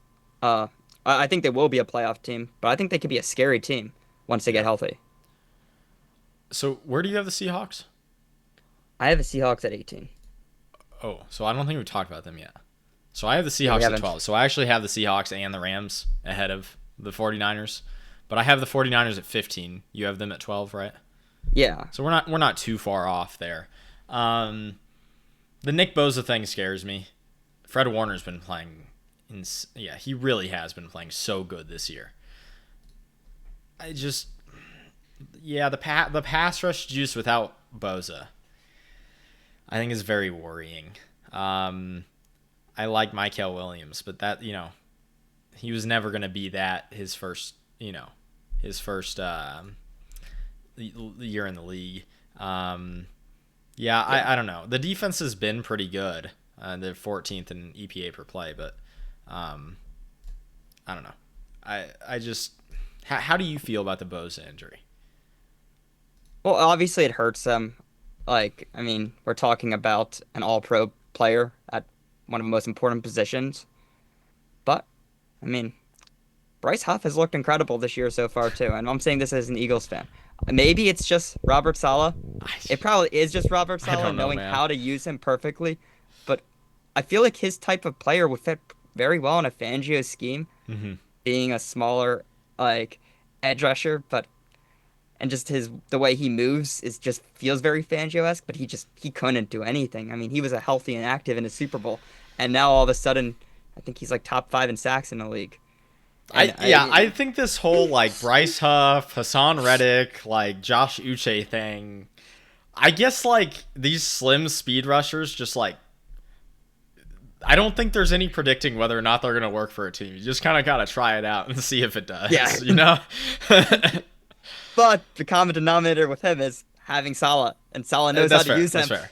I think they will be a playoff team, but I think they could be a scary team once they get Yeah. healthy. So where do you have the Seahawks? I have the Seahawks at 18. Oh, so I don't think we've talked about them yet. So I have the Yeah, we Seahawks at haven't. 12. So I actually have the Seahawks and the Rams ahead of the 49ers. But I have the 49ers at 15. You have them at 12, right? Yeah. So we're not too far off there. Um, the Nick Bosa thing scares me. Fred Warner's been playing yeah, he really has been playing so good this year. I just yeah, the pass rush juice without Bosa I think is very worrying. Um, I like Michael Williams, but that he was never going to be that his first year in the league. Yeah, Yeah. I don't know. The defense has been pretty good. They're 14th in EPA per play, but um, I don't know. I just how do you feel about the Bosa injury? Well, obviously it hurts them. Like, I mean, we're talking about an all-pro player at one of the most important positions. But, I mean, Bryce Huff has looked incredible this year so far too, and I'm saying this as an Eagles fan. Maybe it's just Robert Saleh. I, It probably is just Robert I Saleh don't know, knowing man. how to use him perfectly, but I feel like his type of player would fit very well in a Fangio scheme, Hmm. being a smaller like edge rusher, but and just the way he moves is just feels very Fangio-esque, but he couldn't do anything. I mean, he was a healthy and active in a Super Bowl, and now all of a sudden, I think he's like top 5 in sacks in the league. And I think this whole like Bryce Huff, Hassan Reddick, like Josh Uche thing. I guess like these slim speed rushers just like I don't think there's any predicting whether or not they're gonna work for a team. You just kind of gotta try it out and see if it yeah, does. You know? but the common denominator with him is having Salah, and Salah knows how That's to fair. use That's him. fair.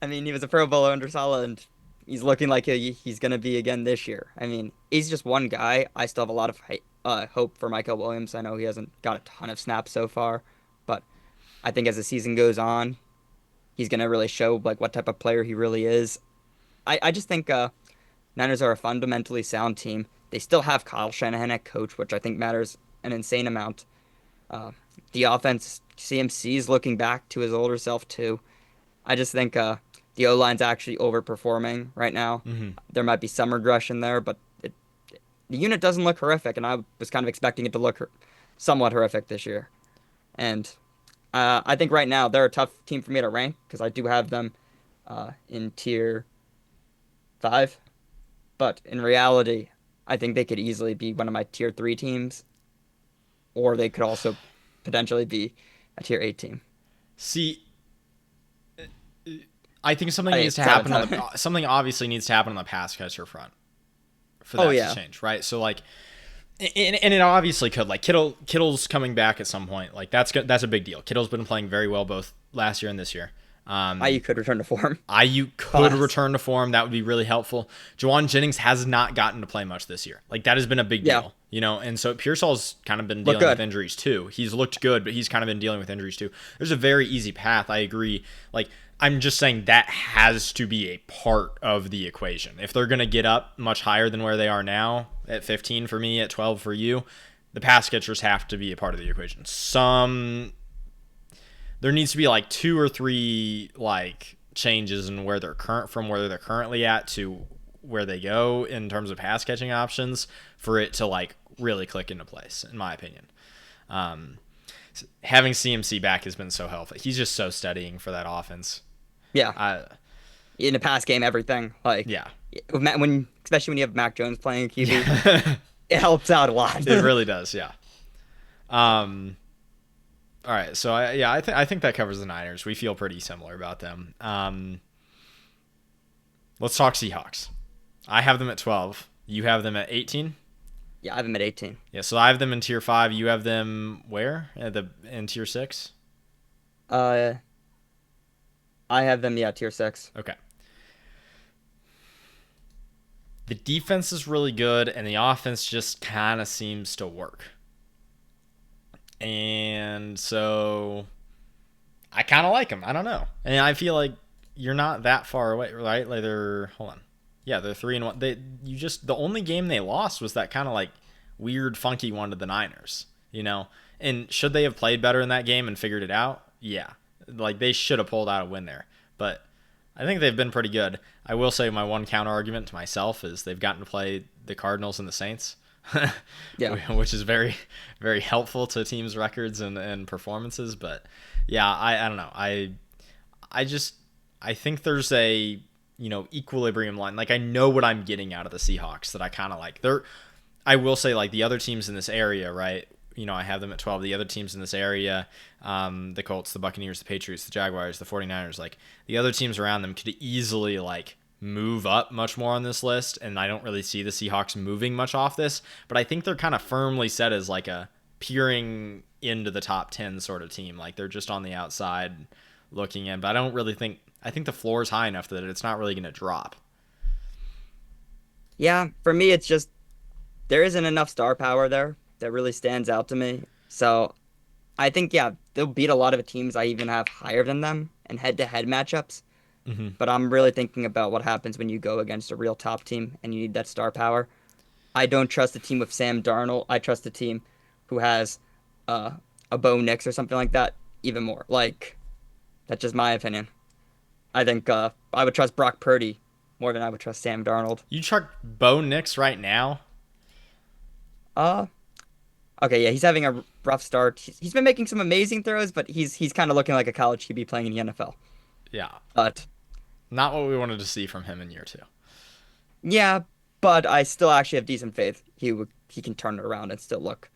I mean, he was a Pro Bowler under Salah, and he's looking like he's going to be again this year. I mean, he's just one guy. I still have a lot of hope for Michael Williams. I know he hasn't got a ton of snaps so far, but I think as the season goes on, he's going to really show like what type of player he really is. I just think Niners are a fundamentally sound team. They still have Kyle Shanahan at coach, which I think matters an insane amount. Uh, the offense CMC's looking back to his older self too. I just think the O line's actually overperforming right now. Hmm. There might be some regression there, but the unit doesn't look horrific, and I was kind of expecting it to look somewhat horrific this year. And I think right now they're a tough team for me to rank because I do have them in tier 5. But in reality, I think they could easily be one of my tier 3 teams, or they could also potentially be a tier 8 team. See, I think something Hey, needs to it's out of happen on time. the something obviously needs to happen on the pass catcher front for Oh that yeah, to change, right? So like, and it obviously could. Like Kittle's coming back at some point. Like that's a big deal. Kittle's been playing very well both last year and this year. IU could return to form. IU could Class. return to form. That would be really helpful. Jawan Jennings has not gotten to play much this year. Like that has been a big Yeah, deal, you know. And so Pearsall's kind of been look dealing with good. injuries too. He's looked good, but he's kind of been dealing with injuries too. There's a very easy path. I agree. Like I'm just saying that has to be a part of the equation. If they're going to get up much higher than where they are now at 15 for me, at 12 for you, the pass catchers have to be a part of the equation. There needs to be like 2 or 3 like changes in where they're currently at to where they go in terms of pass catching options for it to like really click into place, in my opinion. Um, Having CMC back has been so helpful. He's just so steadying for that offense. Yeah, I in the pass game, everything like Yeah. when especially when you have Mac Jones playing QB, Yeah. it helps out a lot. It really does, yeah. Um all right, so I think that covers the Niners. We feel pretty similar about them. Let's talk Seahawks. I have them at 12. You have them at 18? Yeah, I have him at 18. Yeah, so I have them in tier 5. You have them where? In tier 6? Uh, I have them, yeah, tier 6. Okay. The defense is really good and the offense just kind of seems to work. And so I kind of like them. I don't know. And I feel like you're not that far away, right? Like hold on. Yeah, they're 3-1. The only game they lost was that kind of like weird funky one to the Niners, you know? And should they have played better in that game and figured it out? Yeah. Like they should have pulled out a win there. But I think they've been pretty good. I will say my one counter argument to myself is they've gotten to play the Cardinals and the Saints, Yeah. which is very, very helpful to teams' records and performances. But yeah, I don't know. I think there's a equilibrium line. Like I know what I'm getting out of the Seahawks that I kind of like. I will say like the other teams in this area, right? I have them at 12. The other teams in this area, the Colts, the Buccaneers, the Patriots, the Jaguars, the 49ers, like the other teams around them could easily like move up much more on this list. And I don't really see the Seahawks moving much off this, but I think they're kind of firmly set as like a peering into the top 10 sort of team. Like they're just on the outside looking in, but I think the floor is high enough that it's not really going to drop. Yeah, for me, it's just there isn't enough star power there that really stands out to me. So I think, yeah, they'll beat a lot of the teams I even have higher than them in head-to-head matchups. Hmm. But I'm really thinking about what happens when you go against a real top team and you need that star power. I don't trust a team with Sam Darnold. I trust a team who has a Bo Nix or something like that even more. Like, that's just my opinion. I think I would trust Brock Purdy more than I would trust Sam Darnold. You chuck Bo Nix right now? Uh, okay, yeah, he's having a rough start. He's been making some amazing throws, but he's kind of looking like a college QB playing in the NFL. Yeah. But Not what we wanted to see from him in year 2. yeah, but I still actually have decent faith he can turn it around and still look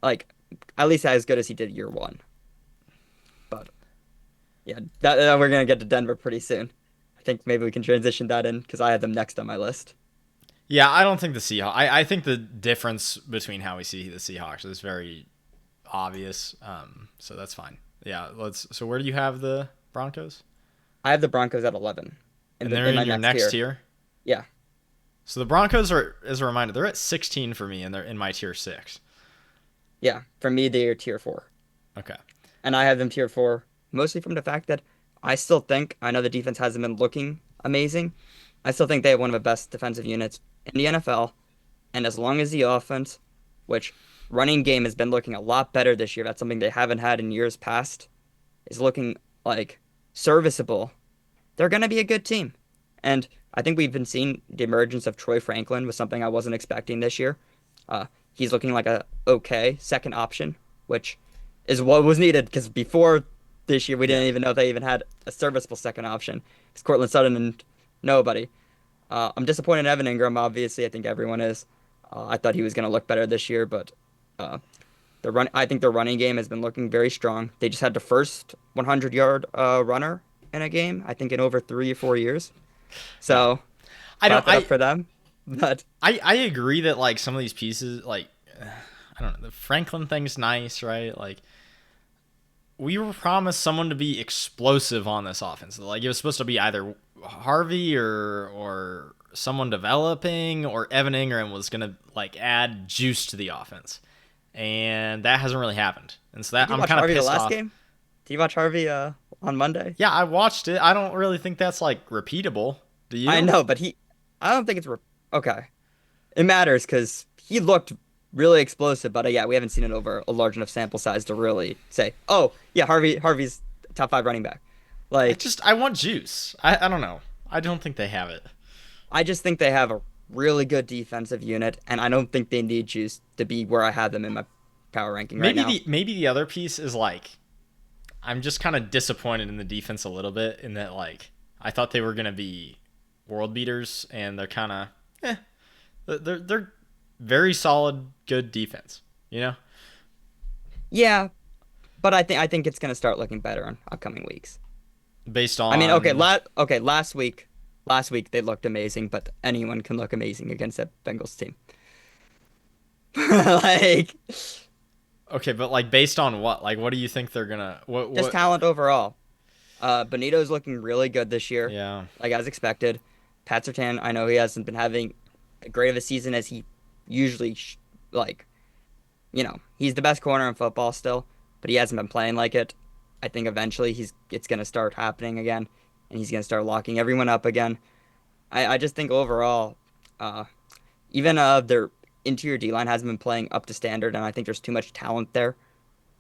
like at least as good as he did year 1. But yeah, we're gonna get to Denver pretty soon. I think maybe we can transition that in because I had them next on my list. Yeah, I don't think the Seahawks. I think the difference between how we see the Seahawks is very obvious. So that's fine. Yeah, So where do you have the Broncos? I have the Broncos at 11 And they're in my your next tier. Yeah, So the Broncos are, as a reminder, they're at 16 for me, and they're in my tier 6. yeah. For me, they are tier 4. Okay. And I have them tier 4 mostly from the fact that I still think I know the defense hasn't been looking amazing. I still think they have one of the best defensive units in the NFL, and as long as the offense, which running game has been looking a lot better this year. That's something they haven't had in years past. Is looking like serviceable. They're going to be a good team. And I think we've been seeing the emergence of Troy Franklin was something I wasn't expecting this year. He's looking like a okay second option, which is what was needed because before this year we Yeah. didn't even know they even had a serviceable second option. It's Cortland Sutton and nobody. I'm disappointed in Evan Ingram. Obviously, I think everyone is. I thought he was going to look better this year, but I think their running game has been looking very strong. They just had the first 100-yard runner in a game, I think, in over 3 or 4 years. Yeah. So I don't. clap it up for them. But I agree that like some of these pieces, like I don't know, the Franklin thing's nice, right? Like we were promised someone to be explosive on this offense. Like it was supposed to be either Harvey or someone developing, or Evan Ingram was gonna like add juice to the offense, and that hasn't really happened. And so that did you I'm watch kind of Harvey the pissed last off. game? Did you watch Harvey on Monday? Yeah, I watched it. I don't really think that's like repeatable. Do I you? know, but I don't think okay. It matters because he looked really explosive, but yeah, we haven't seen it over a large enough sample size to really say, oh yeah, Harvey's top five running back. Like I want juice. I don't know. I don't think they have it. I just think they have a really good defensive unit, and I don't think they need juice to be where I have them in my power ranking right now. Maybe the other piece is like I'm just kind of disappointed in the defense a little bit in that like I thought they were gonna be world beaters and they're kind of they're very solid, good defense. You know, Yeah, but I think it's gonna start looking better in upcoming weeks. based I mean, okay, on last week they looked amazing, but anyone can look amazing against that Bengals team. Like okay, but like based on what? Like what do you think they're gonna just what? talent overall. Benito's looking really good this year, Yeah, like as expected. Pat Surtain, I know he hasn't been having as great of a season as he usually like. He's the best corner in football still, but he hasn't been playing like it. I think eventually it's gonna start happening again, and he's gonna start locking everyone up again. I just think overall, uh, even their interior D line hasn't been playing up to standard, and I think there's too much talent there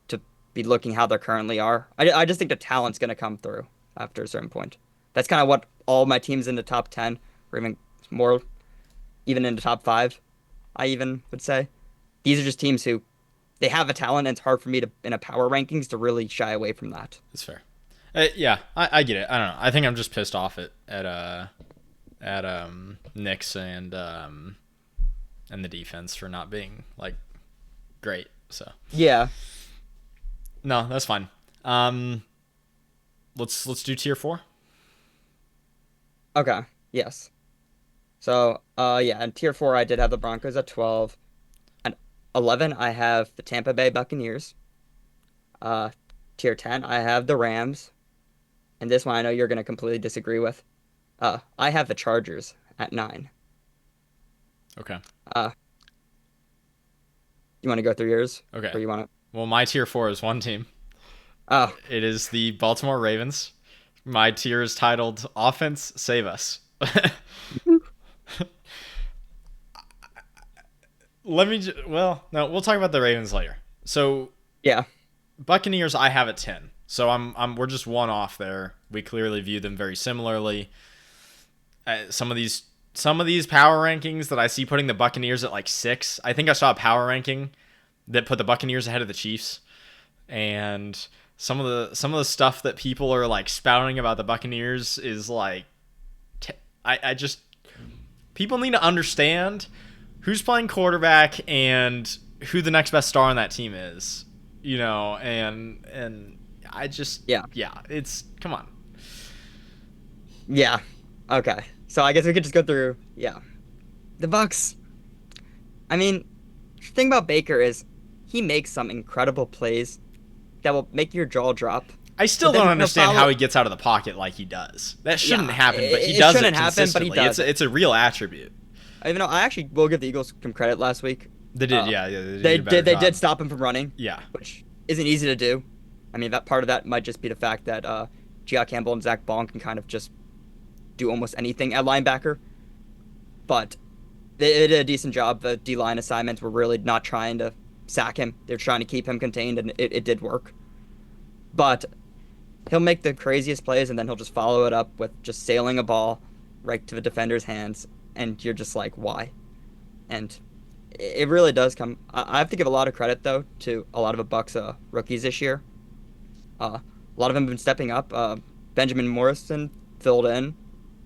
to be looking how they currently are. I just think the talent's gonna come through after a certain point. That's kind of what all my teams in the top 10, or even more, even in the top five, I even would say. These are just teams who they have a talent, and it's hard for me to in a power rankings to really shy away from that. that's fair. Yeah, I get it. I don't know. I think I'm just pissed off at Knicks and the defense for not being like great. So Yeah. no, that's fine. Let's do tier four. Okay. Yes. So, yeah, in tier four, I did have the Broncos at 12. At 11, I have the Tampa Bay Buccaneers. Uh, tier 10, I have the Rams. And this one, I know you're gonna completely disagree with. I have the Chargers at 9. Okay. Uh, you want to go through yours, Okay. or you want to? Well, my tier four is one team. Oh, It is the Baltimore Ravens. My tier is titled "Offense Save Us." Well, no, we'll talk about the Ravens later. So yeah, Buccaneers, I have at 10. So we're just one off there. We clearly view them very similarly. Some of these power rankings that I see putting the Buccaneers at like 6. I think I saw a power ranking that put the Buccaneers ahead of the Chiefs, and some of the stuff that people are like spouting about the Buccaneers is like, I just people need to understand who's playing quarterback and who the next best star on that team is, and I just yeah, yeah, it's come on. yeah. Okay, so I guess we could just go through. Yeah, the Bucks. I mean, the thing about Baker is he makes some incredible plays that will make your jaw drop. I still But then don't he'll understand follow- how he gets out of the pocket like he does. That shouldn't Yeah, happen, but he it does shouldn't it happen, but he consistently. does It's a real attribute. Even though I actually will give the Eagles some credit last week. They did, Uh, yeah, they They did a better did. They job. did stop him from running, Yeah, which isn't easy to do. I mean, that part of that might just be the fact that Gia Campbell and Zach Bond can kind of just do almost anything at linebacker. But they did a decent job. The D line assignments were really not trying to sack him. They're trying to keep him contained, and it did work. But he'll make the craziest plays, and then he'll just follow it up with just sailing a ball right to the defender's hands, and you're just like, why? And it really does come. I have to give a lot of credit though to a lot of the Bucks rookies this year. A lot of them have been stepping up. Benjamin Morrison filled in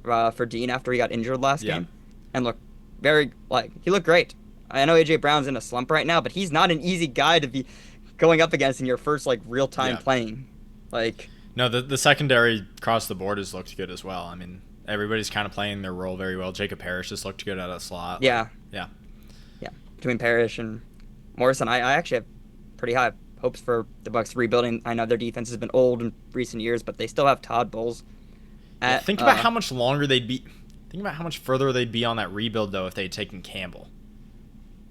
for Dean after he got injured last game, and looked he looked great. I know AJ Brown's in a slump right now, but he's not an easy guy to be going up against in your first real time playing. No, the secondary across the board has looked good as well. I mean, everybody's kind of playing their role very well. Jacob Parrish just looked good at a slot. Yeah. Yeah. Between Parrish and Morrison, I actually have pretty high hopes for the Bucks rebuilding. I know their defense has been old in recent years, but they still have Todd Bowles. Think about how much longer they'd be. Think about how much further they'd be on that rebuild though if they had taken Campbell.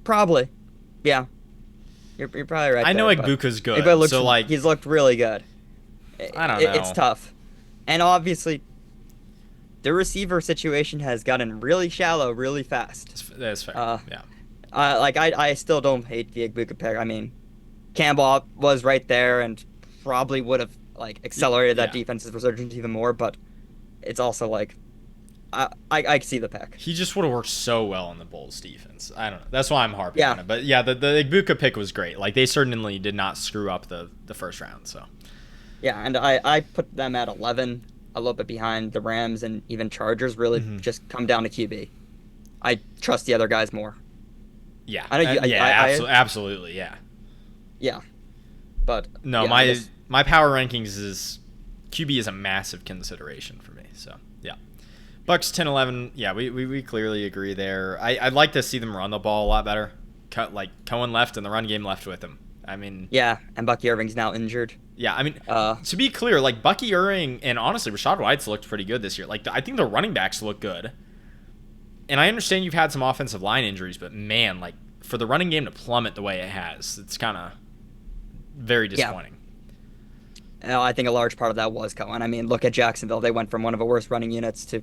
Probably. Yeah. You're probably right. I know Egbuka's good, he's looked really good. I don't know. It's tough, and obviously, the receiver situation has gotten really shallow really fast. That's fair. Yeah. I still don't hate the Egbuka pick. I mean, Campbell was right there and probably would have accelerated that defense's resurgence even more, but it's also I see the pick. He just would have worked so well in the Bulls defense. I don't know. That's why I'm harping on it. But yeah, the Egbuka pick was great. They certainly did not screw up the first round. So. Yeah, and I put them at 11, a little bit behind the Rams and even Chargers. Really, just come down to QB. I trust the other guys more. Yeah, absolutely, yeah. Yeah, but no, my power rankings is QB is a massive consideration for me. So yeah, Bucks 10-11. Yeah, we clearly agree there. I'd like to see them run the ball a lot better. Cohen left and the run game left with him. I mean, yeah, and Bucky Irving's now injured. Yeah, I mean, to be clear, Bucky Irving and honestly Rachaad White's looked pretty good this year. I think the running backs look good. And I understand you've had some offensive line injuries, but man, for the running game to plummet the way it has, it's kind of very disappointing. Yeah. I think a large part of that was Cohen. I mean, look at Jacksonville. They went from one of the worst running units to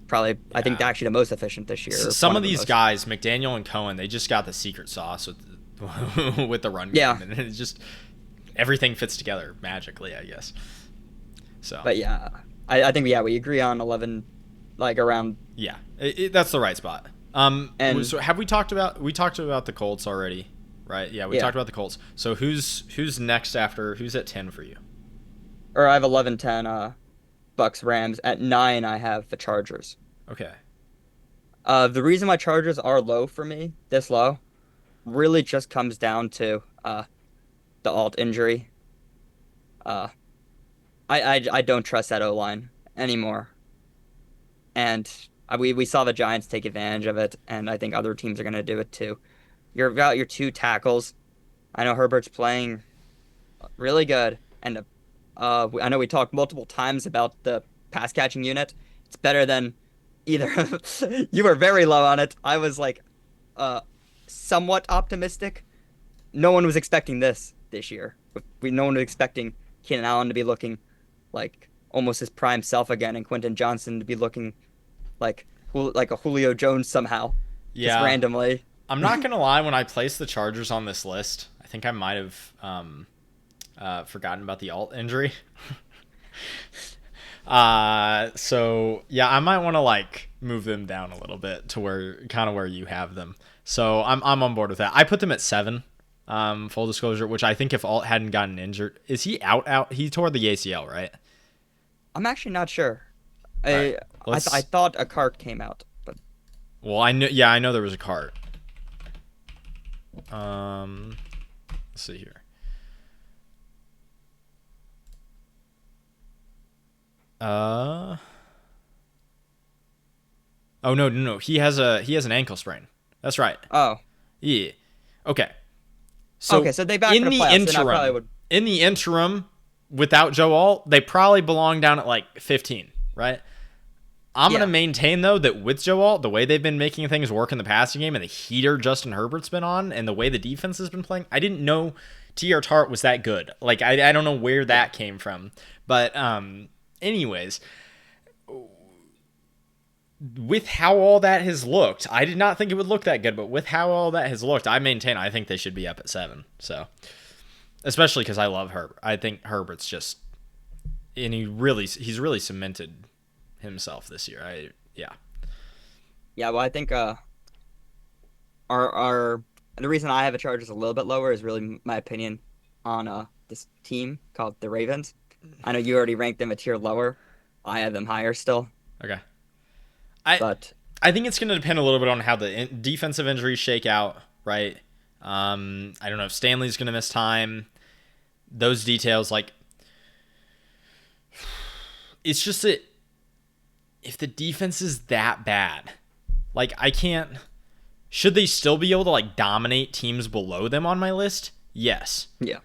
probably, I think, actually the most efficient this year. Some of these guys, McDaniel and Cohen, they just got the secret sauce with the run game. And it's just everything fits together magically, I guess. So, but yeah, I think we agree on 11, around. Yeah, that's the right spot. And so have we talked about the Colts already, right? Yeah, we talked about the Colts. So who's next after? Who's at 10 for you? Or I have 11, 10. Bucks, Rams. At 9, I have the Chargers. Okay. The reason why Chargers are low for me, this low, really just comes down to the Alt injury. I don't trust that O-line anymore. And we saw the Giants take advantage of it, and I think other teams are going to do it too. You've got your 2 tackles. I know Herbert's playing really good, and I know we talked multiple times about the pass-catching unit. It's better than either. You were very low on it. I was somewhat optimistic. No one was expecting this year. No one was expecting Keenan Allen to be looking like almost his prime self again, and Quentin Johnson to be looking like a Julio Jones somehow. Yeah. Just randomly. I'm not gonna lie. When I placed the Chargers on this list, I think I might have forgotten about the Alt injury. So yeah, I might want to move them down a little bit to where you have them. So I'm on board with that. I put them at 7. Full disclosure, which I think if Alt hadn't gotten injured, is he out? He tore the ACL, right? I'm actually not sure. Right, I thought a cart came out, but well, I know there was a cart. Let's see here. Oh no. He has an ankle sprain. That's right. Oh. Yeah. Okay. So they back in the playoffs, in the interim, without Joe Alt, they probably belong down at 15, right? I'm going to maintain, though, that with Joe Alt, the way they've been making things work in the passing game and the heater Justin Herbert's been on and the way the defense has been playing, I didn't know T.R. Tart was that good. I don't know where that came from. But anyways, with how all that has looked, I did not think it would look that good, but with how all that has looked, I maintain I think they should be up at 7. So, especially because I love Herbert. I think Herbert's just, and he's really cemented himself this year. Yeah. Yeah, well, I think our the reason I have the Chargers a little bit lower is really my opinion on this team called the Ravens. I know you already ranked them a tier lower. I have them higher still, Okay. I but I think it's going to depend a little bit on how the defensive injuries shake out, right? I don't know if Stanley's going to miss time. Those details, like, it's just that if the defense is that bad, like, I can't. Should they still be able to, like, dominate teams below them on my list? Yes. yeah,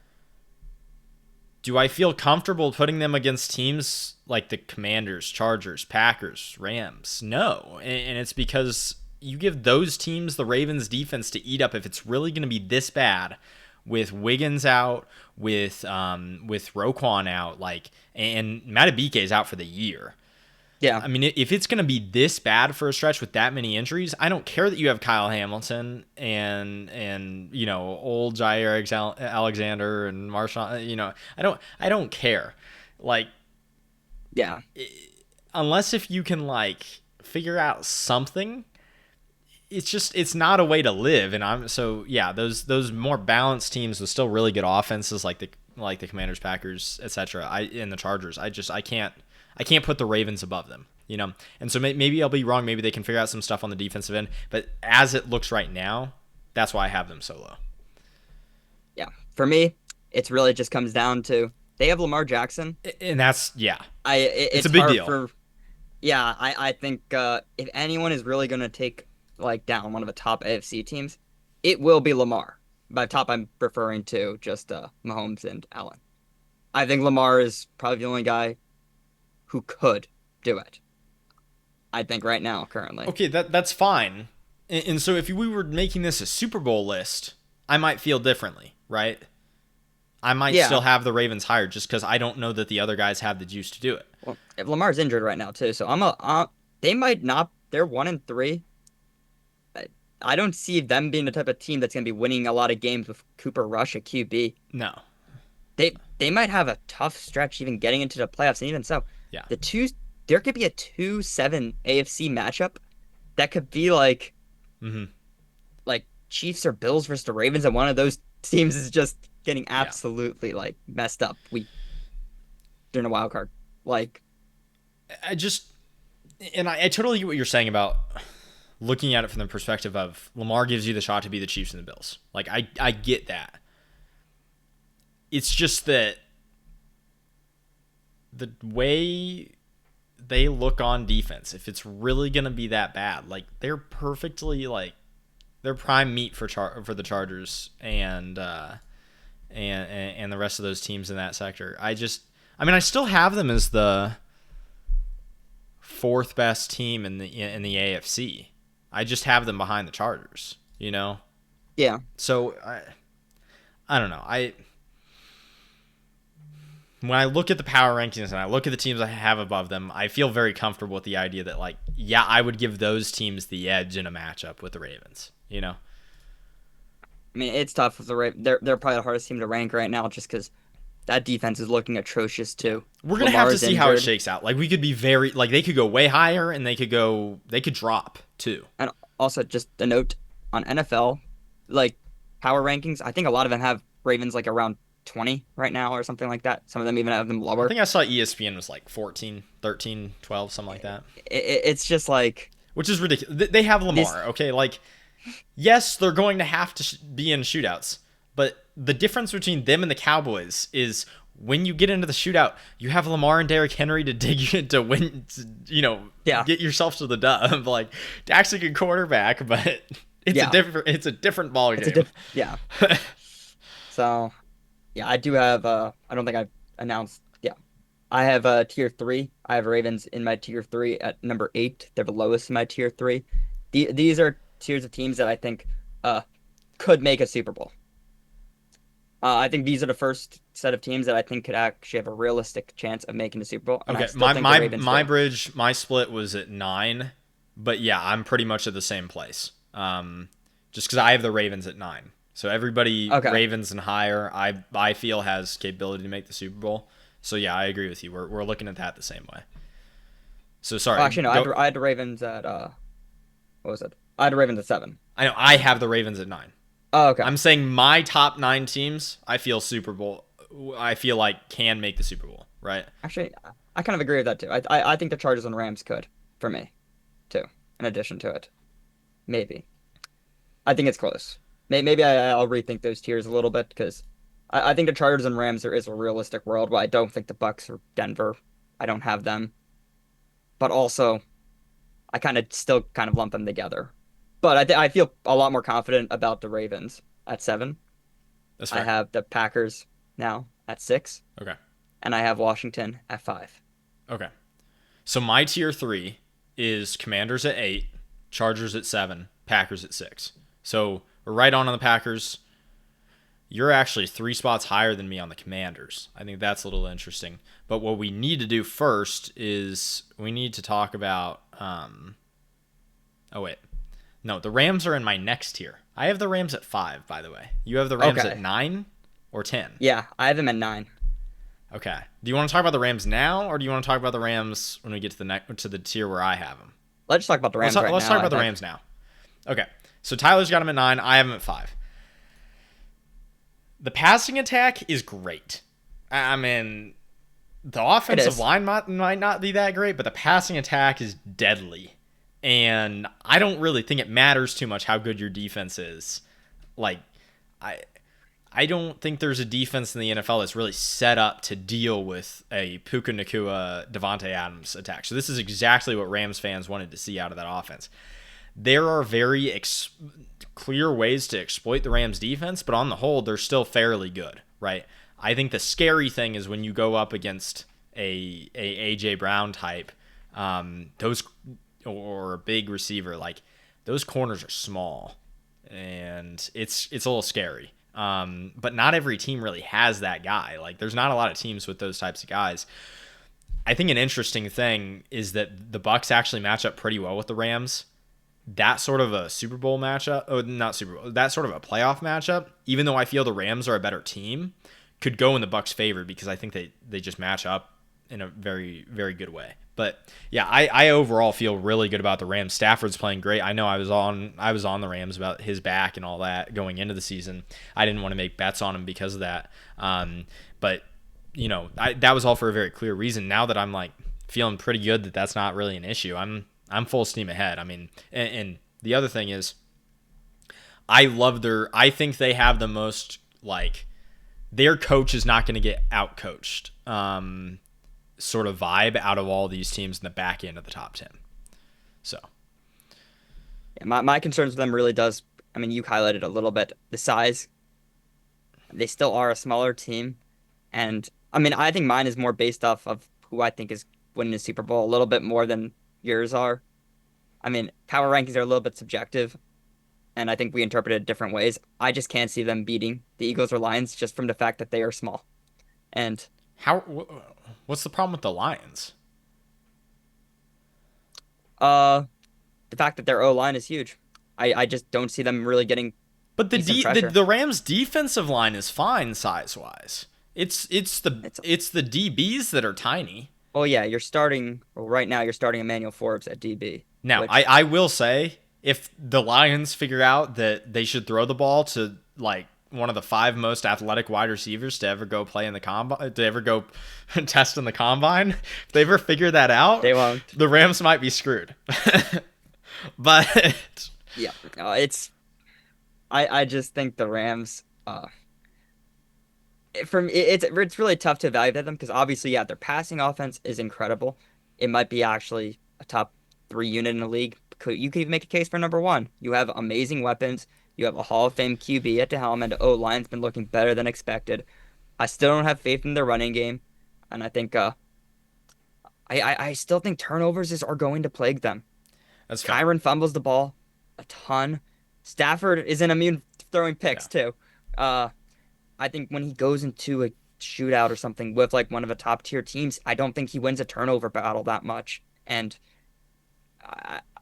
Do I feel comfortable putting them against teams like the Commanders, Chargers, Packers, Rams? No. And it's because you give those teams the Ravens defense to eat up if it's really going to be this bad with Wiggins out, with Roquan out, like, and Matabike is out for the year. yeah, I mean, if it's going to be this bad for a stretch with that many injuries, I don't care that you have Kyle Hamilton and old Jair Alexander and Marshawn. I don't care. Like, yeah, unless if you can like figure out something, it's not a way to live. And those more balanced teams with still really good offenses like the Commanders, Packers, etc. And the Chargers. I can't put the Ravens above them, And so maybe I'll be wrong. Maybe they can figure out some stuff on the defensive end. But as it looks right now, that's why I have them so low. yeah. For me, it's really just comes down to they have Lamar Jackson. And that's, yeah, It's a big hard deal. yeah. I think if anyone is really gonna take like down one of the top AFC teams, it will be Lamar. By top, I'm referring to just Mahomes and Allen. I think Lamar is probably the only guy who could do it. I think right now, currently. Okay, that's fine. And so if we were making this a Super Bowl list, I might feel differently, right? I might Yeah. still have the Ravens higher just because I don't know that the other guys have the juice to do it. Well, if Lamar's injured right now too, so they might not. They're 1-3. I don't see them being the type of team that's gonna be winning a lot of games with Cooper Rush at QB. No. They might have a tough stretch even getting into the playoffs, and even so, Yeah. the two there could be a 2-7 AFC matchup that could be like Mm-hmm. Chiefs or Bills versus the Ravens, and one of those teams is just getting Yeah. absolutely like messed up. During a wild card, like I just, and I totally get what you're saying about looking at it from the perspective of Lamar gives you the shot to be the Chiefs and the Bills. Like, I get that. It's just that the way they look on defense, if it's really going to be that bad, like, they're perfectly, like, they're prime meat for the Chargers and the rest of those teams in that sector. I still have them as the fourth best team in the AFC. I just have them behind the Chargers. yeah, So I don't know. When I look at the power rankings and I look at the teams I have above them, I feel very comfortable with the idea that, like, yeah, I would give those teams the edge in a matchup with the Ravens. I mean it's tough with the they're probably the hardest team to rank right now just because that defense is looking atrocious too. We're gonna have to Lamar's see how it injured. shakes out. Like, we could be they could go way higher and they could drop too. And also just a note on NFL, like power rankings. I think a lot of them have Ravens like around 20 right now or something like that. Some of them even have them I lower. think I saw ESPN was like 14, 13, 12, something like that. It's just like Which is ridiculous. They have Lamar, okay? Like, yes, they're going to have to be in shootouts, but the difference between them and the Cowboys is when you get into the shootout, you have Lamar and Derrick Henry to dig in to win, Yeah. get yourself to the dub. Like, Dak's a good quarterback, but Yeah. it's a different ball game. Yeah. So, yeah, I do have I don't think I've announced. Yeah. I have tier 3. I have Ravens in my tier 3 at number 8. They're the lowest in my tier 3. These are tiers of teams that I think could make a Super Bowl. I think these are the first set of teams that I think could actually have a realistic chance of making the Super Bowl. And I Okay, still think the Ravens my will. bridge, my split was at 9 But yeah, I'm pretty much at the same place. Just because I have the Ravens at 9. So everybody Okay. Ravens and higher, I feel has capability to make the Super Bowl. So yeah, I agree with you. We're looking at that the same way. So Oh, sorry, actually, no. go. I had the Ravens at what was it? I had the Ravens at 7. I know I have the Ravens at 9. Oh, okay. I'm saying my top 9 teams, I feel Super Bowl. I feel like can make the Super Bowl, right? Actually, I kind of agree with that too. I think the Chargers and Rams could for me too. In addition to it, maybe. I think it's close. Maybe I'll rethink those tiers a little bit because I think the Chargers and Rams there is a realistic world, but I don't think the Bucks or Denver. I don't have them, but also I kind of still kind of lump them together. But I feel a lot more confident about the Ravens at 7. That's I fair. have the Packers now at 6, Okay. and I have Washington at 5. Okay. So my tier 3 is Commanders at 8, Chargers at 7, Packers at 6. So we're right on the Packers. You're actually 3 spots higher than me on the Commanders. I think that's a little interesting. But what we need to do first is we need to talk about. Oh, wait. No, the Rams are in my next tier. I have the Rams at 5, by the way. You have the Rams at Okay. 9 or 10? Yeah, I have them at 9. Okay. Do you want to talk about the Rams now, or do you want to talk about the Rams when we get to the tier where I have them? Let's talk about the Let's Rams talk, right let's now, talk I about the think. Rams now. Okay. So Tyler's got him at 9. I have him at 5. The passing attack is great. I mean, the It offensive is. line might not be that great, but the passing attack is deadly. And I don't really think it matters too much how good your defense is. Like, I I don't think there's a defense in the NFL that's really set up to deal with a Puka Nakua, Devontae Adams attack. So this is exactly what Rams fans wanted to see out of that offense. There are very clear ways to exploit the Rams defense, but on the whole, they're still fairly good, right? I think the scary thing is when you go up against a AJ Brown type, those or a big receiver, like those corners are small, and it's a little scary. But not every team really has that guy. Like there's not a lot of teams with those types of guys. I think an interesting thing is that the Bucks actually match up pretty well with the Rams. That sort of a Super Bowl matchup, oh, not Super Bowl, that sort of a playoff matchup, even though I feel the Rams are a better team, could go in the Bucks' favor because I think they just match up in a very, very good way. But yeah, I overall feel really good about the Rams. Stafford's playing great. I know I was on the Rams about his back and all that going into the season. I didn't want to make bets on him because of that. But that was all for a very clear reason. Now that I'm like feeling pretty good that that's not really an issue, I'm full steam ahead. I mean, and the other thing is, I think they have the most like their coach is not going to get out coached. Sort of vibe out of all these teams in the back end of the top 10. So, Yeah, my concerns with them really does. I mean, you highlighted a little bit the size. They still are a smaller team, and I mean, I think mine is more based off of who I think is winning the Super Bowl a little bit more than yours are. I mean, power rankings are a little bit subjective, and I think we interpret it different ways. I just can't see them beating the Eagles or Lions just from the fact that they are small. And how what's the problem with the Lions? uh the fact that their O line is huge. I just don't see them really getting But the decent D, the, pressure. the Rams defensive line is fine size-wise. It's It's the DBs that are tiny. Oh yeah, right now you're starting Emmanuel Forbes at DB, Now, I, which I will say, if the Lions figure out that they should throw the ball to like one of the 5 most athletic wide receivers to ever go play in the combine, to ever go test in the combine, if they ever figure that out, they won't. the Rams might be screwed. But Yeah, it's I just think the Rams from it's really tough to evaluate them because obviously yeah their passing offense is incredible. It might be actually a top 3 unit in the league. You could even make a case for number 1. You have amazing weapons. You have a Hall of Fame QB at the helm, and the O line's been looking better than expected. I still don't have faith in their running game, and I think I still think are going to plague them. that's fair. Kyron fumbles the ball a ton. Stafford isn't immune to throwing Yeah. picks too. Uh, I think when he goes into a shootout or something with like one of the top tier teams, I don't think he wins a turnover battle that much. And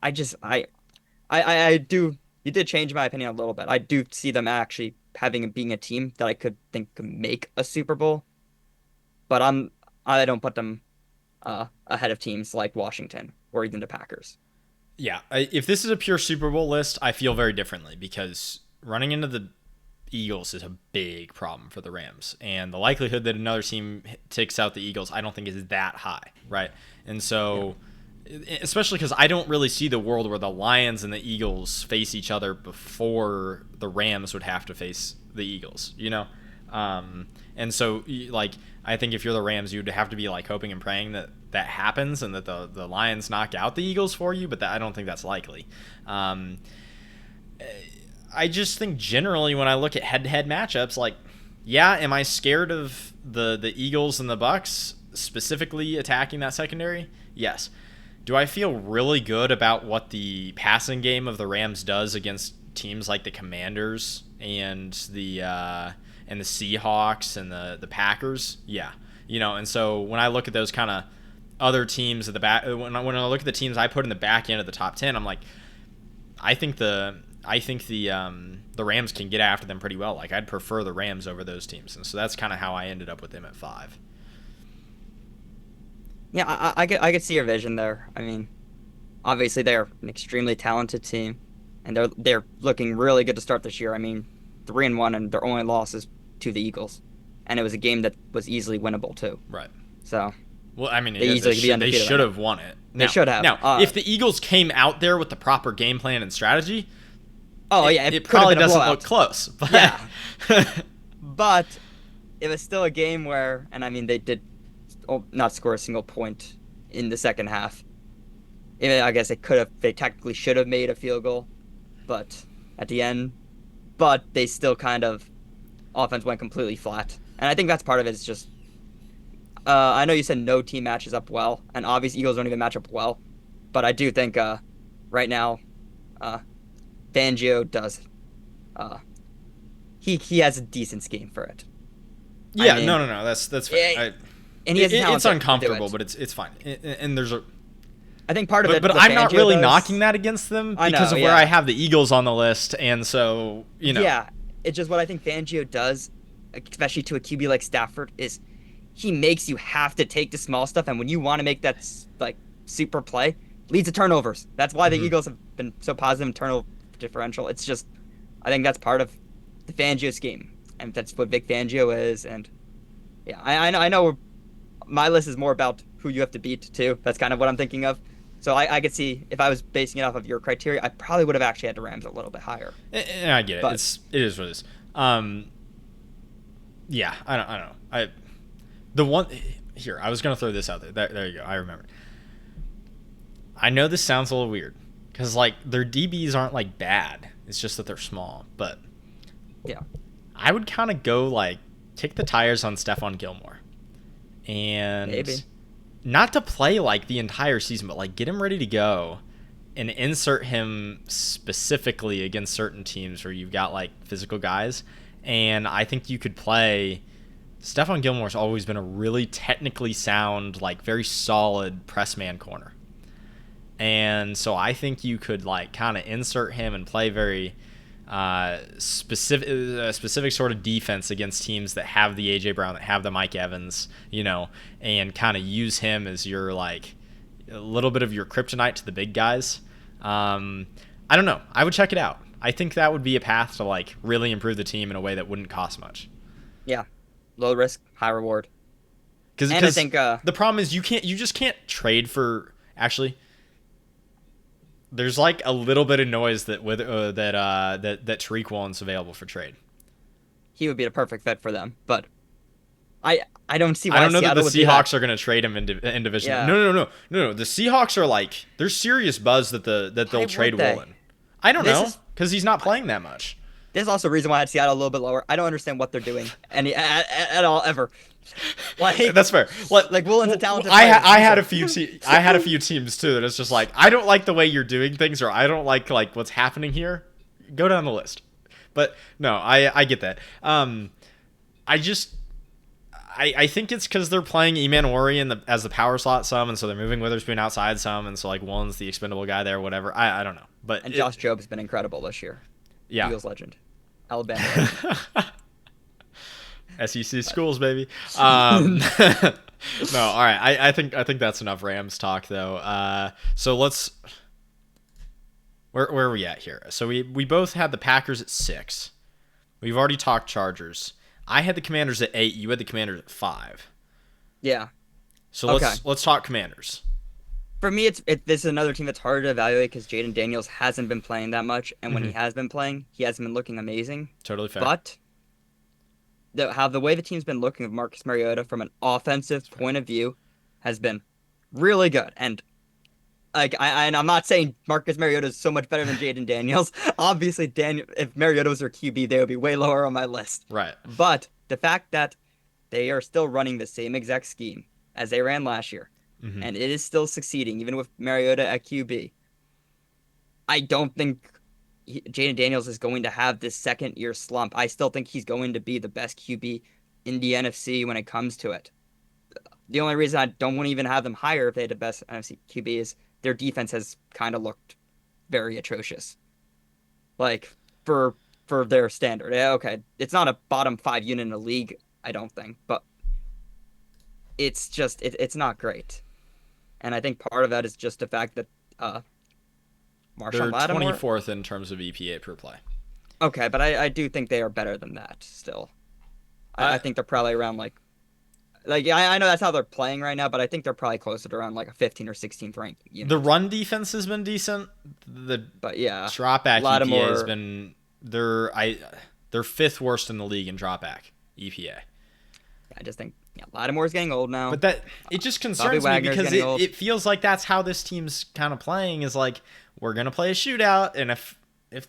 I just I do. You did change my opinion a little bit. I do see them actually having being a team that I could think could make a Super Bowl, but I don't put them ahead of teams like Washington or even the Packers. Yeah, if this is a pure Super Bowl list, I feel very differently because running into the Eagles is a big problem for the Rams, and the likelihood that another team takes out the Eagles, I don't think is that high, right? And Yeah. so, especially because I don't really see the world where the Lions and the Eagles face each other before the Rams would have to face the Eagles, you know? And so, like, I think if you're the Rams, you'd have to be like hoping and praying that that happens and that the Lions knock out the Eagles for you, but I don't think that's likely. Um, I just think generally when I look at head-to-head matchups, like, yeah, am I scared of the Eagles and the Bucks specifically attacking that secondary? Yes. Do I feel really good about what the passing game of the Rams does against teams like the Commanders and the Seahawks and the Packers? Yeah, and so when I look at those kind of other teams at the back, when I look at the teams I put in the back end of the top 10, I'm like, I think the Rams can get after them pretty well. Like, I'd prefer the Rams over those teams, and so that's kind of how I ended up with them at 5. Yeah, I could see your vision there. I mean, obviously they're an extremely talented team, and they're looking really good to start this year. I mean, 3-1, and their only loss is to the Eagles, and it was a game that was easily winnable too. Right. So Well, I mean, they easily could be they undefeated should right have won it. now. They should have. Now, if the Eagles came out there with the proper game plan and strategy, Oh yeah, it could have probably been a doesn't blowout. look close. But Yeah, but it was still a game where, and I mean, they did not score a single point in the second half. I guess they technically should have made a field goal, but at the end, but they still kind of offense went completely flat, and I think that's part of it. Is just I know you said no team matches up well, and obviously Eagles don't even match up well, but I do think right now, uh, Fangio does. Uh, he has a decent scheme for it. I yeah, mean, no, that's fine. yeah, and he has talent It's to do uncomfortable, it. but it's fine. And there's a I think part of it, but what I'm not Fangio really does, knocking that against them I because know, of where yeah. I have the Eagles on the list, and so Yeah, it's just what I think Fangio does, especially to a QB like Stafford, is he makes you have to take the small stuff, and when you want to make that like super play, leads to turnovers. That's why the Mhm. Eagles have been so positive in turnover differential. It's just, I think that's part of the Fangio scheme, and that's what Vic Fangio is. And yeah, I know my list is more about who you have to beat too. That's kind of what I'm thinking of. So I could see if I was basing it off of your criteria, I probably would have actually had the Rams a little bit higher. And I get it. But It is what it is. Yeah, I don't know. The one here, I was gonna throw this out there. There you go. I remember. I know this sounds a little weird because like their DBs aren't like bad. It's just that they're small. But yeah, I would kind of go like kick the tires on Stephon Gilmore, and maybe. not to play like the entire season, but like get him ready to go and insert him specifically against certain teams where you've got like physical guys. And I think you could play. Stephon Gilmore's always been a really technically sound, like very solid press man corner. And so I think you could like kind of insert him and play very specific sort of defense against teams that have the AJ Brown, that have the Mike Evans, and kind of use him as your like a little bit of your kryptonite to the big guys. I don't know. I would check it out. I think that would be a path to like really improve the team in a way that wouldn't cost much. Yeah, low risk, high reward. Because And I think the problem is you just can't trade for actually. There's like a little bit of noise that that Tariq Woolen's available for trade. he would be the perfect fit for them, but I don't see why I don't know that Seattle the would do Seahawks are going to trade him in division. Yeah. No. The Seahawks are like there's serious buzz that they'll Why trade would they? Woolen. I don't This know is- because he's not playing that much. There's also a reason why I had Seattle a little bit lower. I don't understand what they're doing at all ever. Like That's fair. like Woolen's a talented I player. had a few I had a few teams too that it's just like I don't like the way you're doing things or I don't like what's happening here. Go down the list. But no, I get that. I just I think it's because they're playing Eman Ori as the power slot some, and so they're moving Witherspoon outside some, and so like one's the expendable guy there, whatever. I don't know, but And Josh Job's been incredible this year. yeah. Eagles legend. Alabama legend. SEC schools, baby. No, all right. I think that's enough Rams talk though. So let's. Where are we at here? So we both had the Packers at 6. We've already talked Chargers. I had the Commanders at 8. You had the Commanders at 5. Yeah. So Okay. let's talk Commanders. For me, this is another team that's harder to evaluate because Jaden Daniels hasn't been playing that much, and when he has been playing, he hasn't been looking amazing. Totally fair. But the way the team's been looking with Marcus Mariota from an offensive point of view has been really good. And and I'm not saying Marcus Mariota is so much better than Jaden Daniels. Obviously, if Mariota was their QB, they would be way lower on my list. Right. But the fact that they are still running the same exact scheme as they ran last year, and it is still succeeding, even with Mariota at QB, I don't think Jaden Daniels is going to have this second-year slump. I still think he's going to be the best QB in the NFC when it comes to it. The only reason I don't want to even have them higher if they had the best NFC QB is their defense has kind of looked very atrocious. Like, for their standard. Yeah, okay, it's not a bottom 5 unit in the league, I don't think, but it's just, it's not great. And I think part of that is just the fact that They're Marshawn Lattimore... 24th in terms of EPA per play. Okay, but I do think they are better than that still. I think they're probably around I know that's how they're playing right now, but I think they're probably closer to around like a 15th or 16th ranked unit. The run defense has been decent. But yeah, dropback Lattimore EPA has been they're 5th worst in the league in dropback EPA. I just think Lattimore's getting old now. But it just concerns me Wagner's because getting old. it feels like that's how this team's kind of playing, is like, we're gonna play a shootout, and if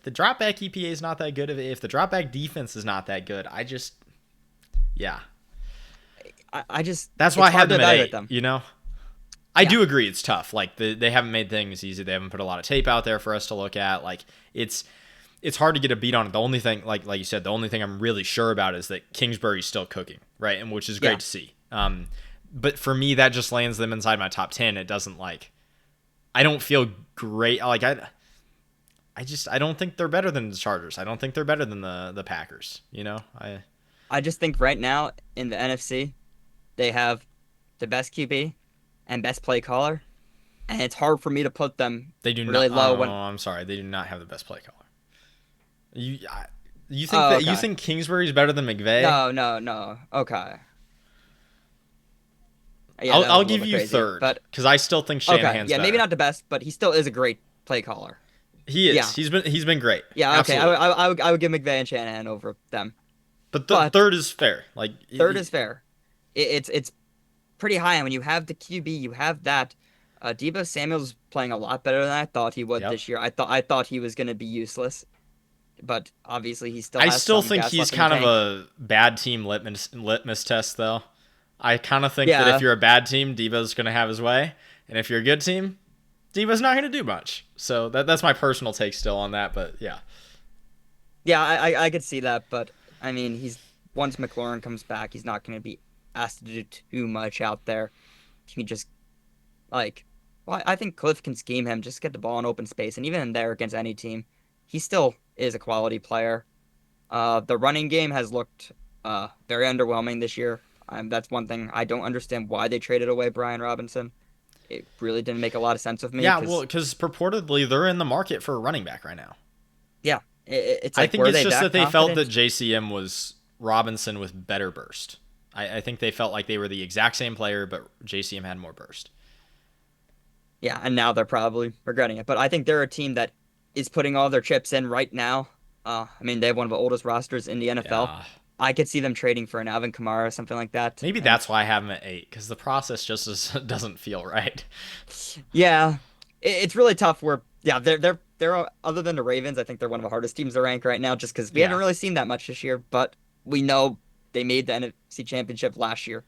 the dropback EPA is not that good, if the dropback defense is not that good, I just that's why I had them at 8. You know, I do agree it's tough. Like they haven't made things easy. They haven't put a lot of tape out there for us to look at. Like it's hard to get a beat on it. The only thing, like you said, the only thing I'm really sure about is that Kingsbury's still cooking, right? And which is great to see. But for me, that just lands them inside my top 10. It doesn't I don't feel great. Like I don't think they're better than the Chargers. I don't think they're better than the Packers. You know, I just think right now in the NFC, they have the best QB and best play caller, and it's hard for me to put them really low. Oh, I'm sorry, they do not have the best play caller. You think you think Kingsbury's better than McVay? No. Okay. Yeah, I'll give you crazy, third, but because I still think Shanahan's better. Maybe not the best, but he still is a great play caller. He is. Yeah. He's been great. Yeah. Okay. Absolutely. I would give McVay and Shanahan over them. But third is fair. Third is fair. It's pretty high, and when you have the QB, you have that. Deebo Samuel's playing a lot better than I thought he would this year. I thought he was going to be useless, but obviously he still. I still think he's kind of a bad team litmus test, though. I kind of think that if you're a bad team, Deebo's going to have his way, and if you're a good team, Deebo's not going to do much. So that's my personal take still on that, but yeah. Yeah, I could see that, but I mean, once McLaurin comes back, he's not going to be asked to do too much out there. He can just I think Cliff can scheme him, just get the ball in open space, and even in there against any team, he still is a quality player. The running game has looked very underwhelming this year. That's one thing I don't understand why they traded away Brian Robinson. It really didn't make a lot of sense with me. Yeah, because purportedly they're in the market for a running back right now. Yeah, it's I think it's just that they felt that JCM was Robinson with better burst. I think they felt like they were the exact same player, but JCM had more burst. Yeah, and now they're probably regretting it. But I think they're a team that is putting all their chips in right now. I mean, they have one of the oldest rosters in the NFL. Yeah. I could see them trading for an Alvin Kamara or something like that. Maybe that's why I have them at 8, because the process just doesn't feel right. Yeah, it's really tough. They're other than the Ravens, I think they're one of the hardest teams to rank right now, just because we haven't really seen that much this year. But we know they made the NFC Championship last year,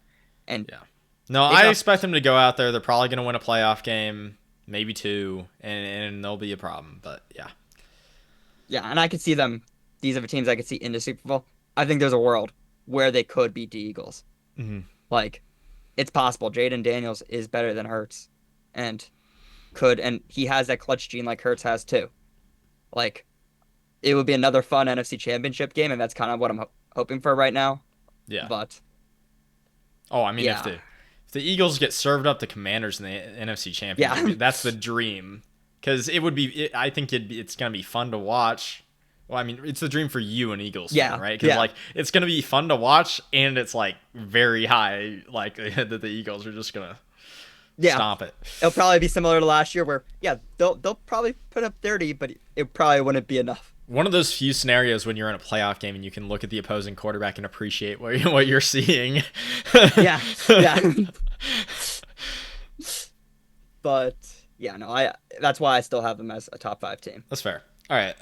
and I expect them to go out there. They're probably going to win a playoff game, maybe 2, and they'll be a problem. But yeah, and I could see them. These are the teams I could see in the Super Bowl. I think there's a world where they could beat the Eagles. Mhm. Like, it's possible. Jaden Daniels is better than Hurts, and and he has that clutch gene like Hurts has too. Like, it would be another fun NFC Championship game, and that's kind of what I'm hoping for right now. Yeah. But Oh, I mean, yeah, if the Eagles get served up the Commanders in the NFC Championship, yeah, that's the dream. Because it would be, I think it's gonna be fun to watch. Well, I mean, it's the dream for you, an Eagles fan, yeah, right? Because yeah, like it's gonna be fun to watch, and it's like very high likelihood that the Eagles are just gonna yeah. stomp it. It'll probably be similar to last year, where yeah, they'll probably put up 30, but it probably wouldn't be enough. One of those few scenarios when you're in a playoff game and you can look at the opposing quarterback and appreciate what you're seeing. Yeah, yeah. But yeah, no, I that's why I still have them as a top 5 team. That's fair. All right.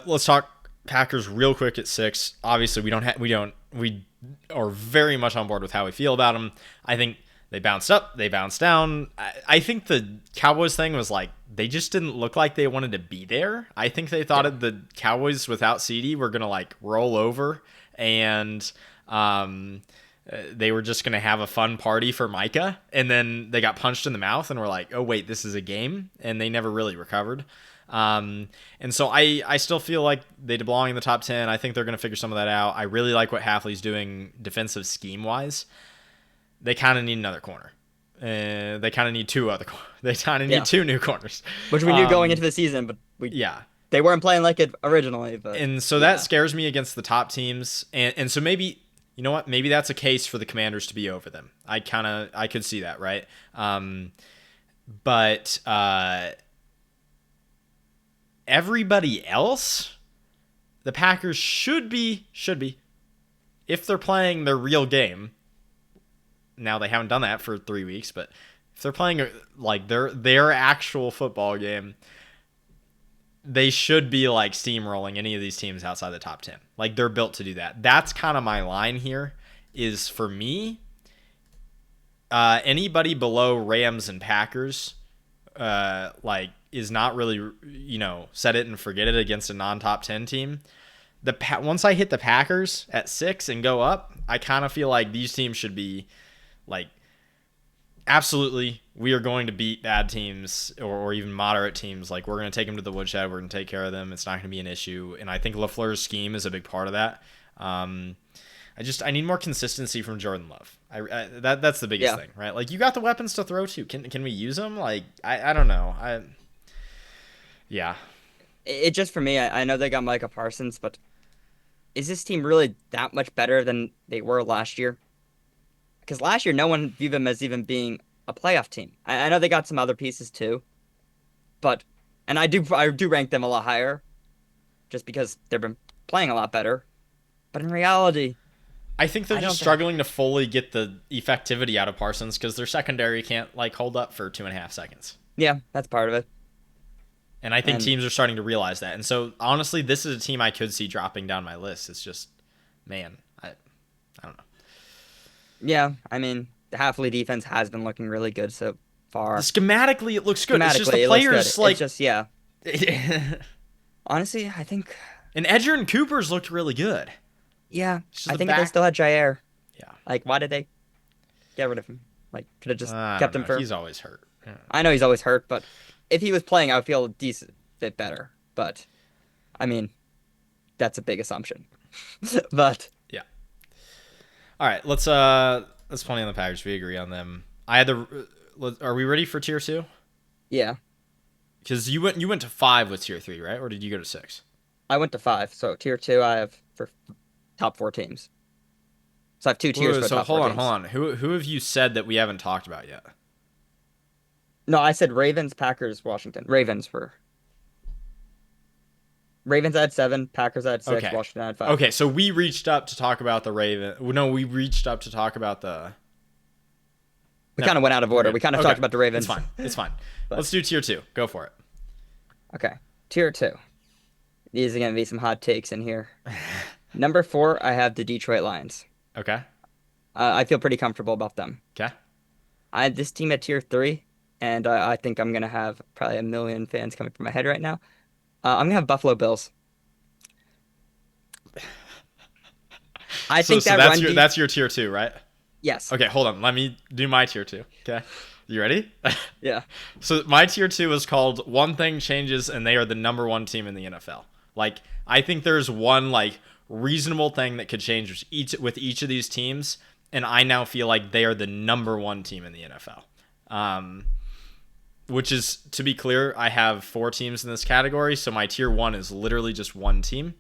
Let's talk Packers real quick at 6. Obviously, we are very much on board with how we feel about them. I think they bounced up, they bounced down. I think the Cowboys thing was like they just didn't look like they wanted to be there. I think they thought Yeah, the Cowboys without CD were gonna like roll over and they were just gonna have a fun party for Micah, and then they got punched in the mouth and were like, "Oh wait, this is a game," and they never really recovered. And so I still feel like they belong in the top 10. I think they're going to figure some of that out. I really like what Halfley's doing defensive scheme wise. They kind of need another corner. They kind of need they kind of need yeah. two new corners. Which we knew going into the season, but Yeah. they weren't playing like it originally. But And so that yeah, scares me against the top teams. And so maybe, you know what? Maybe that's a case for the Commanders to be over them. I could see that, right? But everybody else, the Packers should be, if they're playing their real game. Now they haven't done that for 3 weeks, but if they're playing like their actual football game, they should be like steamrolling any of these teams outside the top 10. Like they're built to do that. That's kind of my line here. Is for me, anybody below Rams and Packers, like is not really set it and forget it against a non-top 10 team. Once I hit the Packers at 6 and go up, I kind of feel like these teams should be like, absolutely, we are going to beat bad teams or even moderate teams. Like, we're going to take them to the woodshed. We're going to take care of them. It's not going to be an issue. And I think LaFleur's scheme is a big part of that. I need more consistency from Jordan Love. That's the biggest yeah. thing, right? Like, you got the weapons to throw to. Can we use them? Like, I don't know. Yeah. It just for me, I know they got Micah Parsons, but is this team really that much better than they were last year? Because last year, no one viewed them as even being a playoff team. I know they got some other pieces too, but and I do rank them a lot higher, just because they've been playing a lot better. But in reality, I think they're I just don't think. struggling to fully get the effectivity out of Parsons because their secondary can't like hold up for 2.5 seconds. Yeah, that's part of it. And I think And teams are starting to realize that. And so honestly, this is a team I could see dropping down my list. It's just, man, I don't know. yeah, I mean, the Halfley defense has been looking really good so far. Schematically, it looks good. It's just Schematically, the it looks good. players like. It's just yeah. And Honestly, I think Edger and Cooper's looked really good. yeah. It's just I the think if they back. still had Jair, Yeah. like, why did they get rid of him? Like, could have just I kept don't him know. for. He's always hurt. Yeah. I know he's always hurt, but if he was playing, I would feel a decent bit better. But I mean, that's a big assumption. But Yeah. All right. Let's play on the Packers. We agree on them. I had the. Are we ready for tier 2? yeah, Because you went to 5 with tier 3, right? Or did you go to 6? I went to 5. So tier 2, I have for top 4 teams. So I have two tiers Wait, for so top hold 4 on, teams. hold on. Who have you said that we haven't talked about yet? No, I said Ravens, Packers, Washington. Ravens I had 7, Packers I had 6, Okay. Washington I had 5. Okay, so we reached up to talk about the Raven. No, we reached up to talk about the. We No, kind of went out of we're order. good. We kind of Okay. talked about the Ravens. It's fine. It's fine. But- Let's do tier 2. Go for it. Okay, tier 2. These are going to be some hot takes in here. Number 4, I have the Detroit Lions. Okay. I feel pretty comfortable about them. Okay. I had this team at tier 3, and I think I'm going to have probably a million fans coming from my head right now. I'm going to have Buffalo Bills. I think So that that's run your deep, that's your tier 2, right? Yes. Okay, hold on. Let me do my tier 2. Okay. You ready? Yeah. So my tier 2 is called One Thing Changes and they are the number 1 team in the NFL. Like I think there's one like reasonable thing that could change with each of these teams and I now feel like they are the number 1 team in the NFL. Which is, to be clear, I have 4 teams in this category, so my tier 1 is literally just one team.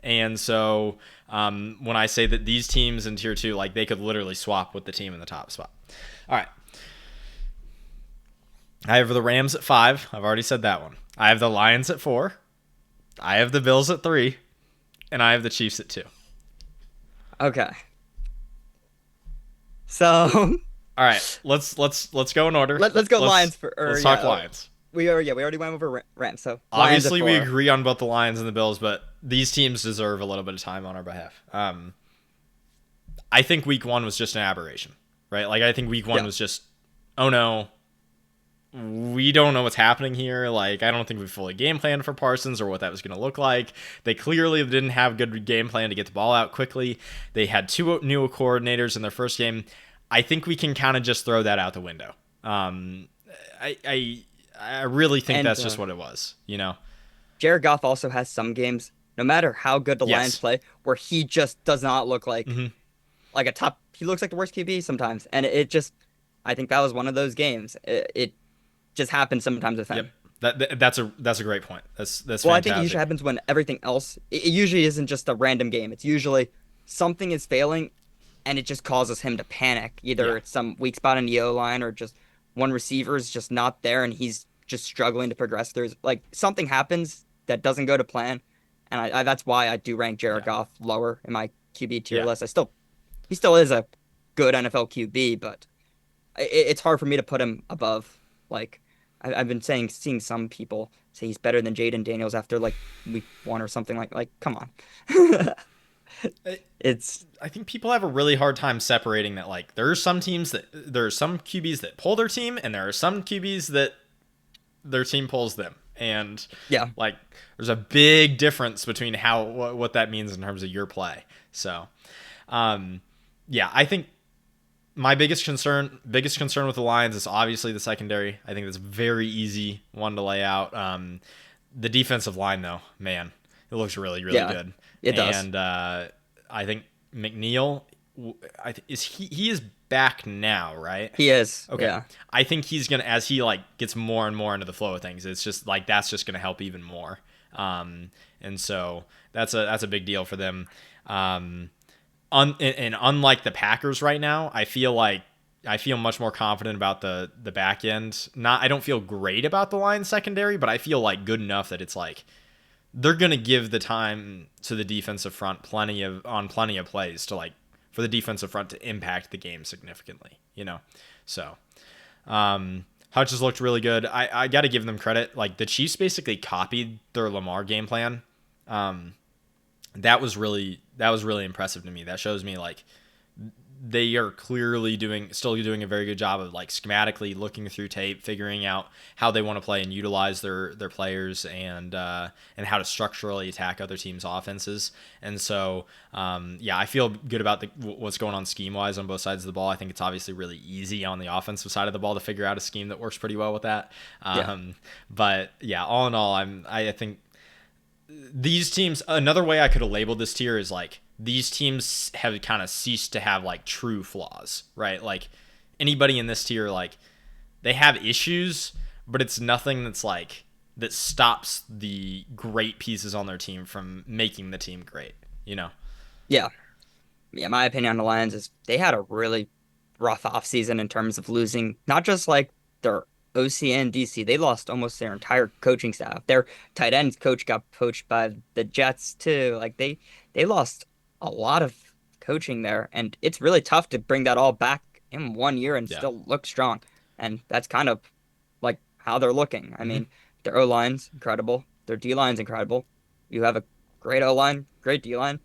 And so when I say that these teams in tier 2, like they could literally swap with the team in the top spot. All right. I have the Rams at 5. I've already said that one. I have the Lions at 4. I have the Bills at 3. And I have the Chiefs at 2. Okay. So All right, let's go in order. let's go Lions for. Let's talk Lions. We already went over Rams. So Obviously, we Lions at 4. agree on both the Lions and the Bills, but these teams deserve a little bit of time on our behalf. I think Week 1 was just an aberration, right? Like I think Week 1 was just, oh no, we don't know what's happening here. Like I don't think we fully game planned for Parsons or what that was going to look like. They clearly didn't have good game plan to get the ball out quickly. They had 2 new coordinators in their first game. I think we can kind of just throw that out the window. I really think that's just what it was, you know? Jared Goff also has some games, no matter how good the Lions play, where he just does not look like like a top. He looks like the worst QB sometimes, and it just. I think that was one of those games. It just happens sometimes with him. Yep. That's a great point. That's well, fantastic. I think it usually happens when everything else. It usually isn't just a random game. It's usually something is failing, and it just causes him to panic. Either it's some weak spot in the O line, or just one receiver is just not there, and he's just struggling to progress. There's like something happens that doesn't go to plan, and I that's why I do rank Jared Goff lower in my QB tier list. He still is a good NFL QB, but it's hard for me to put him above. Like I've been seeing some people say he's better than Jaden Daniels after like week 1 or something like come on. I think people have a really hard time separating that. Like there are some QBs that pull their team and there are some QBs that their team pulls them. And like there's a big difference between what that means in terms of your play. So I think my biggest concern with the Lions is obviously the secondary. I think that's a very easy one to lay out. The defensive line though, man, it looks really good. It does. And I think McNeil, he is back now, right? He is. Okay. Yeah. I think he's gonna, as he like gets more and more into the flow of things, it's just like that's just gonna help even more. And so that's a big deal for them. And unlike the Packers right now, I feel much more confident about the back end. I don't feel great about the Lions secondary, but I feel like good enough that it's like they're gonna give the time to the defensive front plenty of plays to like for the defensive front to impact the game significantly, you know. So Hutch has looked really good. I got to give them credit. Like the Chiefs basically copied their Lamar game plan. That was really impressive to me. That shows me like they are clearly still doing a very good job of like schematically looking through tape, figuring out how they want to play and utilize their players and how to structurally attack other teams' offenses. And so, I feel good about what's going on scheme wise on both sides of the ball. I think it's obviously really easy on the offensive side of the ball to figure out a scheme that works pretty well with that. But all in all, I think these teams, another way I could have labeled this tier is like these teams have kind of ceased to have like true flaws, right? Like anybody in this tier, like they have issues, but it's nothing that's like that stops the great pieces on their team from making the team great, you know? Yeah. My opinion on the Lions is they had a really rough offseason in terms of losing not just like their OC and DC. They lost almost their entire coaching staff. Their tight ends coach got poached by the Jets too. Like they lost a lot of coaching there, and it's really tough to bring that all back in 1 year and still look strong. And that's kind of like how they're looking. I mean, their O-line's incredible. Their D-line's incredible. You have a great O-line, great D-line.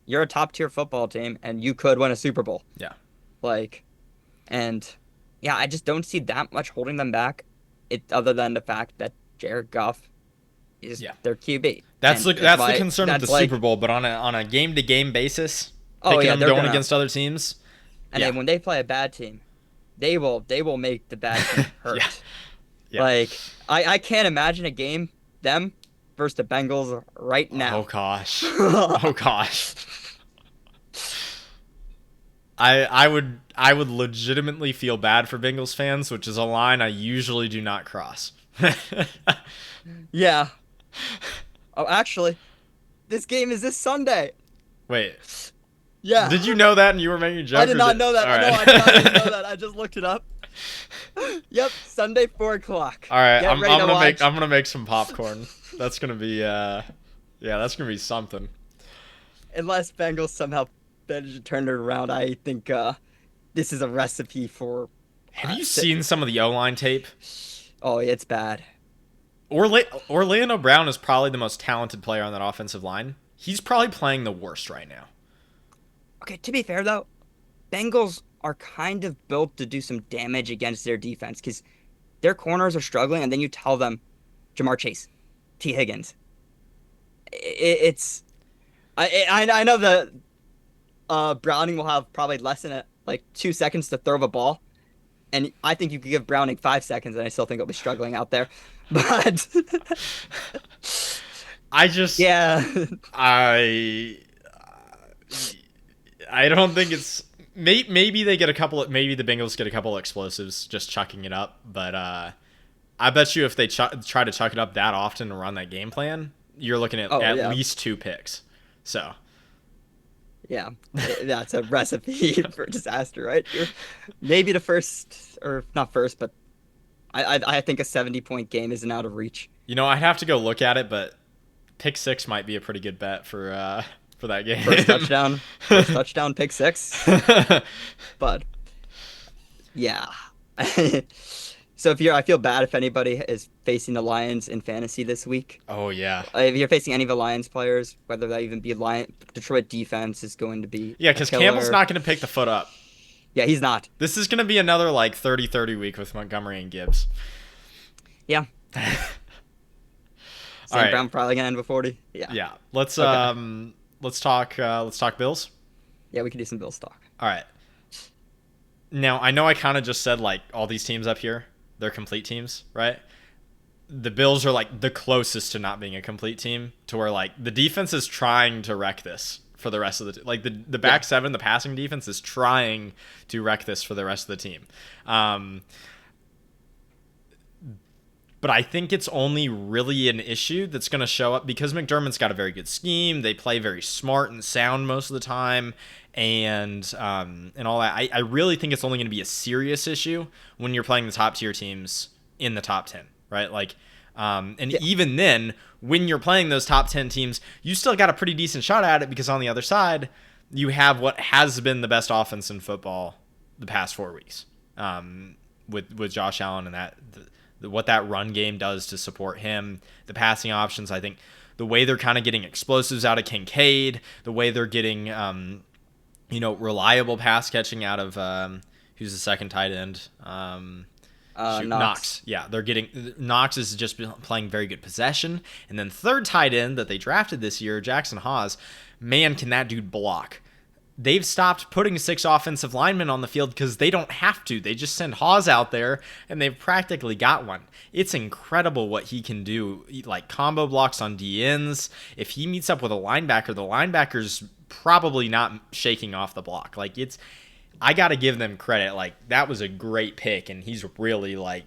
You're a top-tier football team, and you could win a Super Bowl. Yeah. I just don't see that much holding them back, other than the fact that Jared Goff is their QB. That's the concern with the Super Bowl, but on a game-to-game basis, picking them going against other teams, And Yeah. then when they play a bad team, they will make the bad team Yeah. hurt. Yeah. Like I can't imagine a game them versus the Bengals right Oh now. gosh. Oh gosh. I would legitimately feel bad for Bengals fans, which is a line I usually do not cross. Yeah. Oh, actually, this game is this Sunday. Wait, Yeah. did you know that and you were making a I joke? did Or not know that. All No, right. I did not even know that. I just looked it up. Yep, Sunday 4 o'clock. All right, Get I'm ready to gonna watch. make some popcorn. That's gonna be yeah, that's gonna be something. Unless Bengals somehow manage to turn it around, I think this is a recipe for. Have you si- seen some of the O-line tape? Oh, it's bad. Orlando Brown is probably the most talented player on that offensive line. He's probably playing the worst right now. Okay, to be fair though, Bengals are kind of built to do some damage against their defense because their corners are struggling, and then you tell them, Jamar Chase, T. Higgins. It's I know that Browning will have probably less than 2 seconds to throw the ball, and I think you could give Browning 5 seconds, and I still think he'll be struggling out there. But I just yeah, I I don't think it's maybe they get a couple. Maybe the Bengals get a couple explosives just chucking it up. But I bet you if they try to chuck it up that often and run that game plan, you're looking at oh at yeah, least 2 picks. So yeah, that's a recipe for disaster, right? Maybe the first, or not first, but I think a 70-point game isn't out of reach. I'd have to go look at it, but pick six might be a pretty good bet for that game. First touchdown, pick six. But yeah. So I feel bad if anybody is facing the Lions in fantasy this week. Oh yeah. If you're facing any of the Lions players, whether that even be Detroit defense is going to be Yeah, a because killer. Campbell's not going to pick the foot up. Yeah, he's not. This is going to be another like 30-30 week with Montgomery and Gibbs. Yeah. All St. right. Brown probably gonna end with 40. Yeah. Yeah. Let's Okay. let's talk Bills. Yeah, we could do some Bills talk. All right. Now, I know I kind of just said like all these teams up here, they're complete teams, right? The Bills are like the closest to not being a complete team, to where like the defense is trying to wreck this for the rest of the back seven, the passing defense is trying to wreck this for the rest of the team. But I think it's only really an issue that's going to show up because McDermott's got a very good scheme. They play very smart and sound most of the time, and all that. I really think it's only going to be a serious issue when you're playing the top tier teams in the top 10, right? Like, even then, when you're playing those top 10 teams, you still got a pretty decent shot at it because on the other side, you have what has been the best offense in football the past 4 weeks, with Josh Allen and what that run game does to support him, the passing options. I think the way they're kind of getting explosives out of Kincaid, the way they're getting, reliable pass catching out of who's the second tight end, Knox. Yeah, they're getting Knox is just playing very good possession, and then third tight end that they drafted this year, Jackson Haas. Man, can that dude block? They've stopped putting 6 offensive linemen on the field because they don't have to. They just send Hawes out there, and they've practically got one. It's incredible what he can do, like combo blocks on DNs. If he meets up with a linebacker, the linebacker's probably not shaking off the block. Like, I got to give them credit. Like, that was a great pick, and he's really, like,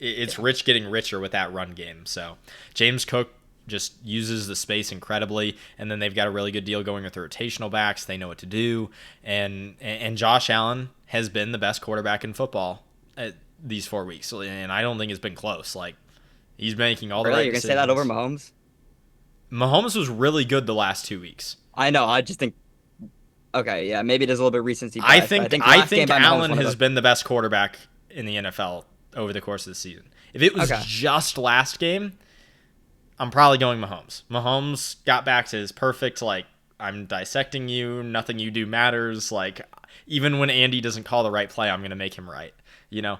it's rich getting richer with that run game. So, James Cook just uses the space incredibly, and then they've got a really good deal going with the rotational backs. They know what to do, and Josh Allen has been the best quarterback in football at these 4 weeks, and I don't think it's been close. Like, he's making all the right You're gonna decisions. say that over Mahomes? Mahomes was really good the last 2 weeks. I know. I just think. Okay, yeah, maybe there's a little bit of recency bias. I but think the last game by Mahomes Allen one of has the- been the best quarterback in the NFL over the course of the season. If it was Okay. just last game, I'm probably going Mahomes. Mahomes got back to his perfect, like, I'm dissecting you, nothing you do matters. Like, even when Andy doesn't call the right play, I'm going to make him right, Yeah.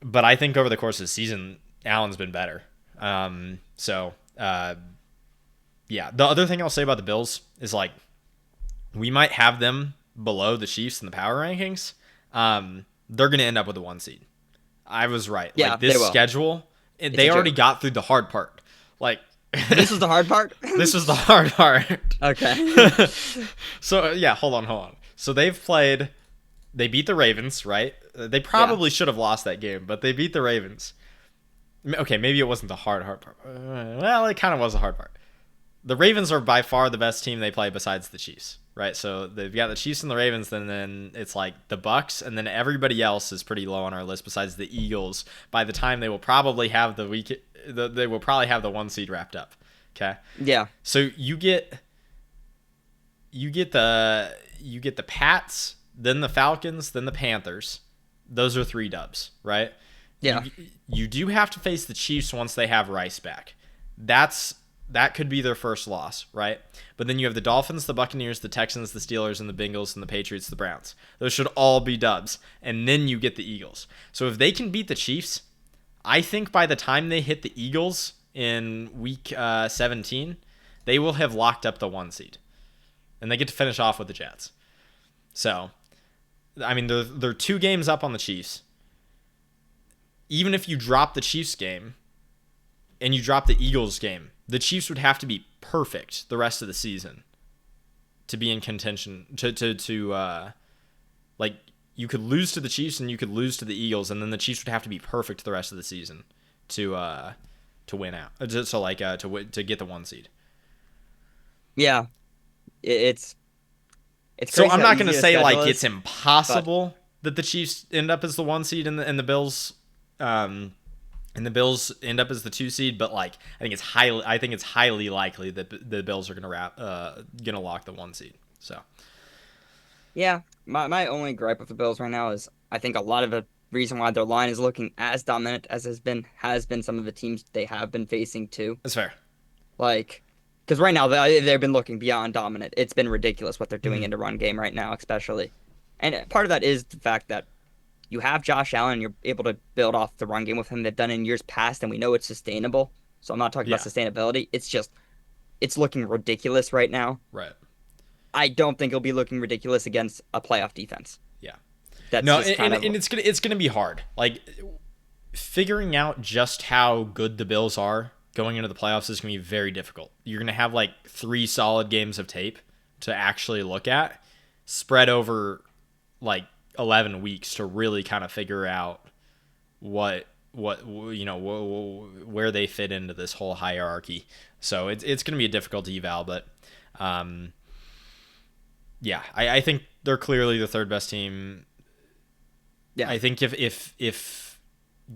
But I think over the course of the season, Allen's been better. Yeah. The other thing I'll say about the Bills is, like, we might have them below the Chiefs in the power rankings, they're going to end up with a 1 seed. I was right. Yeah, Like they this will. schedule, It's they a already joke. got through the hard part. Like This was the hard part. this was the hard part. Okay. So yeah, hold on. So they beat the Ravens, right? They Yeah. probably should have lost that game, but they beat the Ravens. Okay, maybe it wasn't the hard part. Well, it kind of was the hard part. The Ravens are by far the best team they play besides the Chiefs, right? So they've got the Chiefs and the Ravens, then it's like the Bucks, and then everybody else is pretty low on our list besides the Eagles. By the time they will probably have they will probably have the 1 seed wrapped up. Okay, Yeah. so you get the Pats, then the Falcons, then the Panthers. Those are 3 dubs, right? Yeah. You do have to face the Chiefs once they have Rice back. That could be their first loss, right? But then you have the Dolphins, the Buccaneers, the Texans, the Steelers, and the Bengals, and the Patriots, the Browns. Those should all be dubs. And then you get the Eagles. So if they can beat the Chiefs, I think by the time they hit the Eagles in week 17, they will have locked up the 1 seed. And they get to finish off with the Jets. So, I mean, they're 2 games up on the Chiefs. Even if you drop the Chiefs game and you drop the Eagles game, the Chiefs would have to be perfect the rest of the season to be in contention. Like you could lose to the Chiefs and you could lose to the Eagles, and then the Chiefs would have to be perfect the rest of the season to win out. To get the 1 seed. Yeah. It's So crazy I'm how not going to easy the say like schedule it's is, impossible that the Chiefs end up as the 1 seed and the Bills and the Bills end up as the 2 seed, but like I think it's highly likely that the Bills are gonna lock the 1 seed. So Yeah, my only gripe with the Bills right now is I think a lot of the reason why their line is looking as dominant as has been some of the teams they have been facing too. that's fair. Like, because right now they've been looking beyond dominant. It's been ridiculous what they're doing Mhm. in the run game right now, especially. And part of that is the fact that you have Josh Allen, you're able to build off the run game with him. They've done it in years past, and we know it's sustainable. So I'm not talking about Yeah, sustainability. It's just it's looking ridiculous right now. right. I don't think it'll be looking ridiculous against a playoff defense. Yeah. That's No, just kind of and it's gonna be hard. Like figuring out just how good the Bills are going into the playoffs is gonna be very difficult. You're gonna have like 3 solid games of tape to actually look at, spread over like 11 weeks to really kind of figure out what where they fit into this whole hierarchy. So it's going to be a difficult eval, but um, yeah, I think they're clearly the 3rd best team. yeah. I think if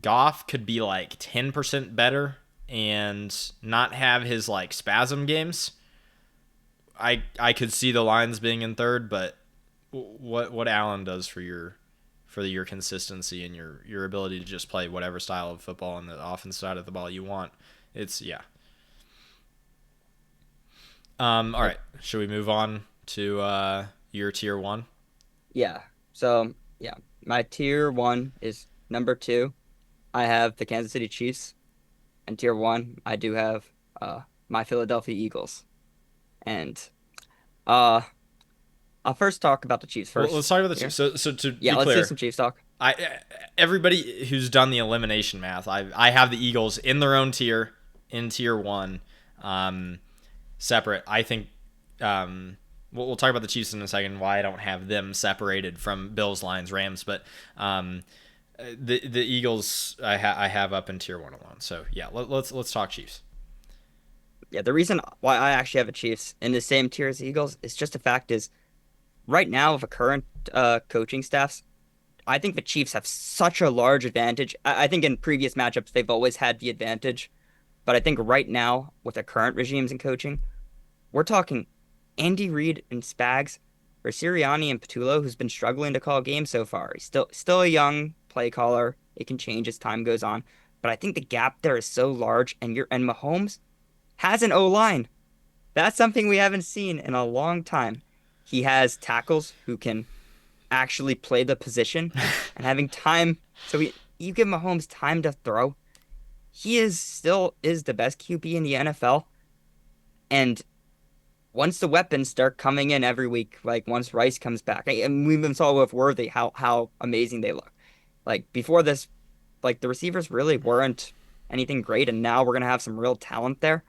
Goff could be like 10% better and not have his like spasm games, I could see the Lions being in 3rd, but what Allen does for your consistency and your ability to just play whatever style of football on the offense side of the ball you want. It's yeah. All right. Should we move on to your tier 1? Yeah. So, yeah, my tier 1 is number 2. I have the Kansas City Chiefs, and tier 1 I do have my Philadelphia Eagles. And uh I'll first talk about the Chiefs Well, first. let's talk about the Here. Chiefs. So to Yeah, be let's do clear, some Chiefs talk. everybody who's done the elimination math, I have the Eagles in their own tier, in tier 1, separate. I think we'll talk about the Chiefs in a second. Why I don't have them separated from Bills, Lions, Rams, but the Eagles I have up in tier 1 alone. So yeah, let's talk Chiefs. Yeah, the reason why I actually have the Chiefs in the same tier as the Eagles is just the fact is right now with the current coaching staffs, I think the Chiefs have such a large advantage. I think in previous matchups they've always had the advantage, but I think right now with the current regimes in coaching, we're talking Andy Reid and Spags, or Sirianni and Patullo, who's been struggling to call games so far. He's still a young play caller. It can change as time goes on, but I think the gap there is so large, and Mahomes has an O line. That's something we haven't seen in a long time. He has tackles who can actually play the position and having time. So you give Mahomes time to throw. He is still is the best QB in the NFL. And once the weapons start coming in every week, like once Rice comes back, and we even saw with Worthy how amazing they look. Like before this, like the receivers really weren't anything great, and now we're gonna have some real talent there.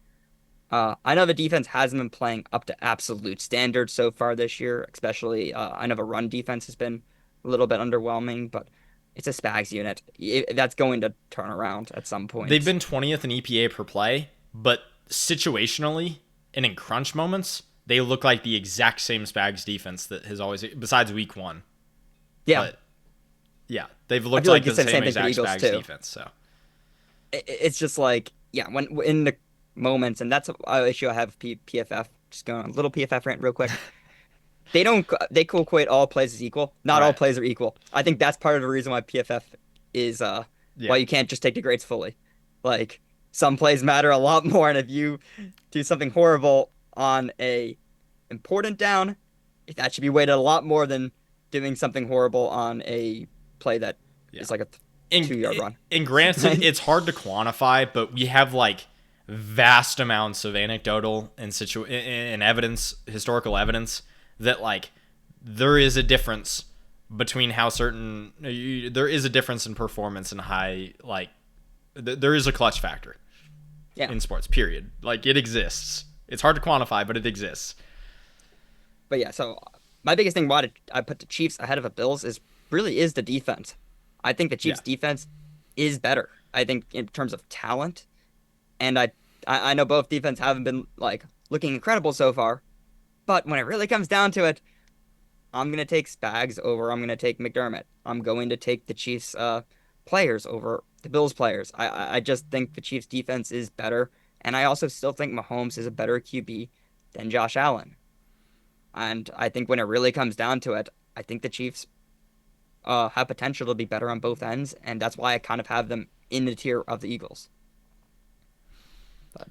I know the defense hasn't been playing up to absolute standards so far this year, especially I know the run defense has been a little bit underwhelming, but it's a Spags unit. That's going to turn around at some They've point. been 20th in EPA per play, but situationally and in crunch moments, they look like the exact same Spags defense that has always, besides week one. Yeah, But yeah, they've I looked feel like like the the same same thing for the exact Eagles Spags too. defense. So It's just like yeah, when in the moments, and that's an issue I have with PFF. Just going on a little PFF rant real quick. They could equate all plays as equal. Not all right, plays are equal. I think that's part of the reason why PFF is why yeah, you can't just take the grades fully. Like some plays matter a lot more, and if you do something horrible on a important down, that should be weighted a lot more than doing something horrible on a play that yeah. is like a And 2 yard run. and granted, it's hard to quantify, but we have like vast amounts of anecdotal and and evidence, historical evidence that like there is a difference between how certain there is a difference in performance and high like there is a clutch factor Yeah, in sports. Period. Like it exists. It's hard to quantify, but it exists. but yeah. So my biggest thing why I put the Chiefs ahead of the Bills is the defense. I think the Yeah. Chiefs defense is better. I think in terms of talent, and I know both defense haven't been like looking incredible so far, but when it really comes down to it, I'm gonna take Spags over. I'm gonna take McDermott. I'm going to take the Chiefs players over the Bills players. I just think the Chiefs defense is better, and I also still think Mahomes is a better QB than Josh Allen. And I think when it really comes down to it, I think the Chiefs have potential to be better on both ends, and that's why I kind of have them in the tier of the Eagles. But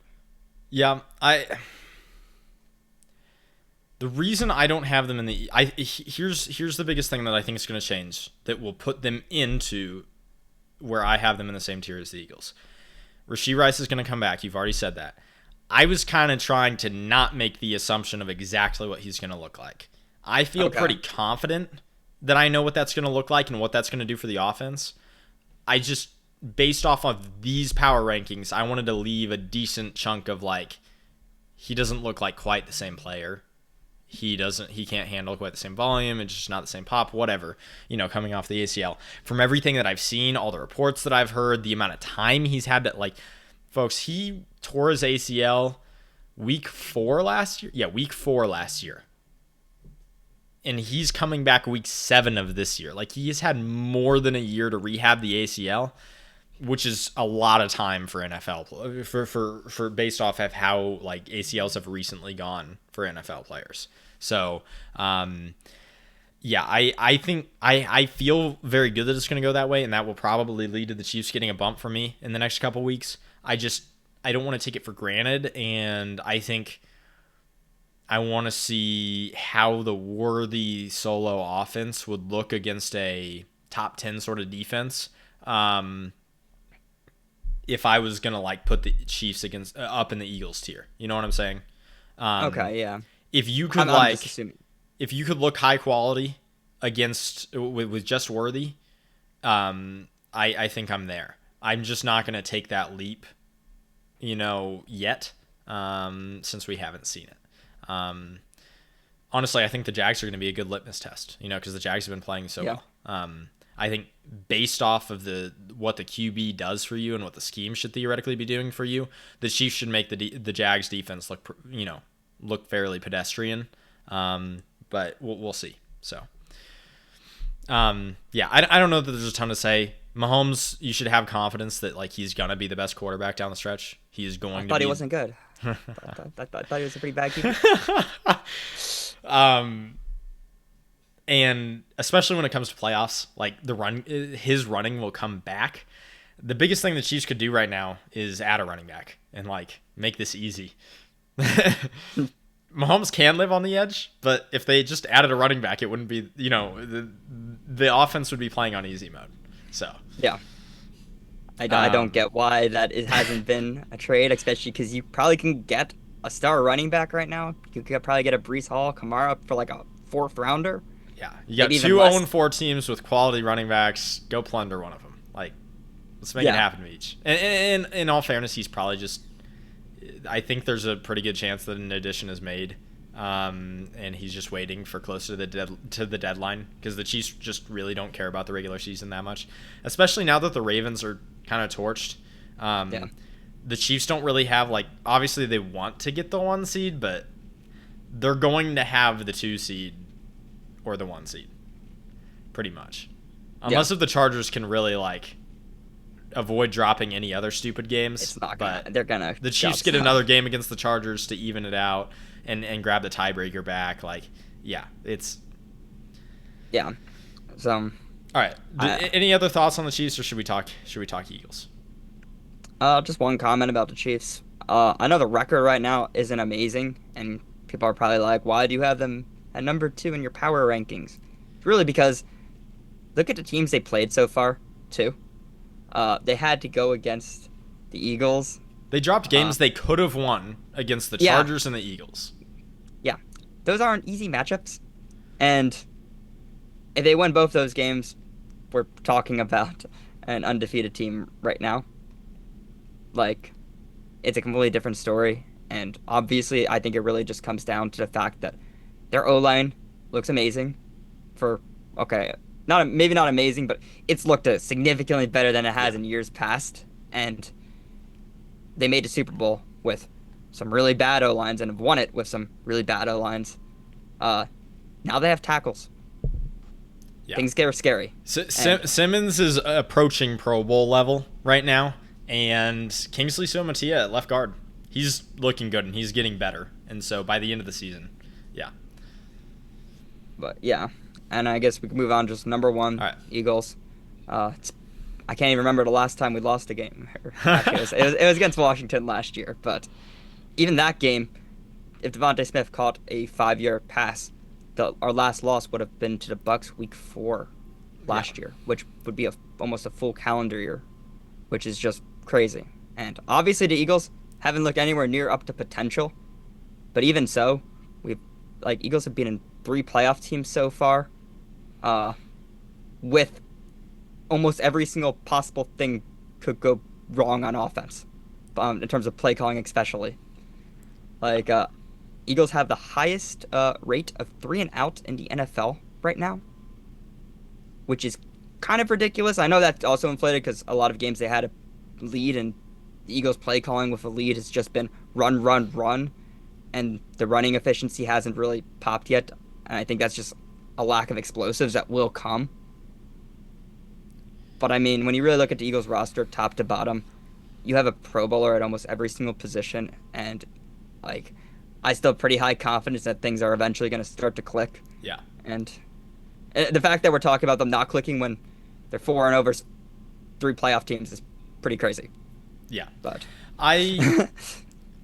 Yeah, I the reason I don't have them in the here's the biggest thing that I think is going to change that will put them into where I have them in the same tier as the Eagles. Rashee Rice is going to come back. You've already said that. I was kind of trying to not make the assumption of exactly what he's going to look like. I feel okay, pretty confident that I know what that's going to look like and what that's going to do for the offense. I just, based off of these power rankings, I wanted to leave a decent chunk of like, he doesn't look like quite the same player. He can't handle quite the same volume. It's just not the same pop, whatever, coming off the ACL. From everything that I've seen, all the reports that I've heard, the amount of time he's had to, like, folks, he tore his ACL week 4 last year. Yeah, week 4 last year. And he's coming back week 7 of this year. Like, he has had more than a year to rehab the ACL, which is a lot of time for NFL for based off of how like ACLs have recently gone for NFL players. So, yeah, I think I feel very good that it's going to go that way, and that will probably lead to the Chiefs getting a bump for me in the next couple weeks. I don't want to take it for granted, and I think I want to see how the Worthy solo offense would look against a top 10 sort of defense. If I was gonna like put the Chiefs against up in the Eagles tier, you know what I'm saying? Um, okay, yeah. if you could I'm just like, assuming. if you could look high quality against with just Worthy, I think I'm there. I'm just not gonna take that leap, yet, since we haven't seen it. Honestly, I think the Jags are going to be a good litmus test, because the Jags have been playing so Yeah. well. I think based off of what the QB does for you and what the scheme should theoretically be doing for you, the Chiefs should make the Jags defense look fairly pedestrian. But we'll see. So, yeah, I don't know that there's a ton to say. Mahomes, you should have confidence that like he's gonna be the best quarterback down the stretch. He is I going to thought he be. wasn't good. I thought he was a pretty bad keeper. um, and especially when it comes to playoffs, like his running will come back. The biggest thing the Chiefs could do right now is add a running back and like make this easy. Mahomes can live on the edge, but if they just added a running back, it wouldn't be, the offense would be playing on easy mode. So, Yeah. I don't get why it hasn't been a trade, especially because you probably can get a star running back right now. You could probably get a Brees Hall, Kamara for like a fourth rounder, Yeah, you got maybe two even less. 0-4 teams with quality running backs. Go plunder one of them. Like, let's make it Yeah, happen to each. And in all fairness, he's probably just. I think there's a pretty good chance that an addition is made, and he's just waiting for closer to the deadline because the Chiefs just really don't care about the regular season that much, especially now that the Ravens are kind of torched. yeah, The Chiefs don't really have like obviously they want to get the 1 seed, but they're going to have the 2 seed or the 1 seed, pretty much, yeah. unless if the Chargers can really like avoid dropping any other stupid games. It's not gonna. But They're gonna the drop Chiefs get some. another game against the Chargers to even it out and grab the tiebreaker back. Like, yeah, it's Yeah. So, all right. I, Any other thoughts on the Chiefs, or should we talk? Should we talk Eagles? just one comment about the Chiefs. I know the record right now isn't amazing, and people are probably like, "Why do you have them at number 2 in your power rankings?" It's really because look at the teams they played so far, too. They had to go against the Eagles. They dropped Uh, games they could have won against the yeah, Chargers and the Eagles. yeah, those aren't easy matchups, and if they win both those games, we're talking about an undefeated team right now. Like, it's a completely different story. And obviously, I think it really just comes down to the fact that their O line looks amazing. For okay, not maybe not amazing, but it's looked significantly better than it has Yeah. in years past. And they made the Super Bowl with some really bad O lines and have won it with some really bad O lines. Uh, now they have tackles. Yeah. Things get scary. And Simmons is approaching Pro Bowl level right now, and Kingsley Sumatia at left guard. He's looking good and he's getting better. And so by the end of the season, yeah. but yeah, and I guess we can move on. Just number one, All right. Eagles. It's, I can't even remember the last time we lost a game. Actually, it was against Washington last year. But even that game, if Devontae Smith caught a 5-yard pass, our last loss would have been to the Bucks week 4 last year, which would be almost a full calendar year, which is just crazy. And obviously the Eagles haven't looked anywhere near up to potential. But even so, we've Eagles have been in 3 playoff teams so far, with almost every single possible thing could go wrong on offense, in terms of play calling especially. Like Eagles have the highest rate of 3 and out in the NFL right now, which is kind of ridiculous. I know that's also inflated because a lot of games they had a lead, and the Eagles play calling with a lead has just been run, run, run, and the running efficiency hasn't really popped yet. And I think that's just a lack of explosives that will come. But I mean, when you really look at the Eagles roster, top to bottom, you have a Pro Bowler at almost every single position, and like, I still have pretty high confidence that things are eventually going to start to click. Yeah. And the fact that we're talking about them not clicking when they're 4 and over 3 playoff teams is pretty crazy. Yeah. But I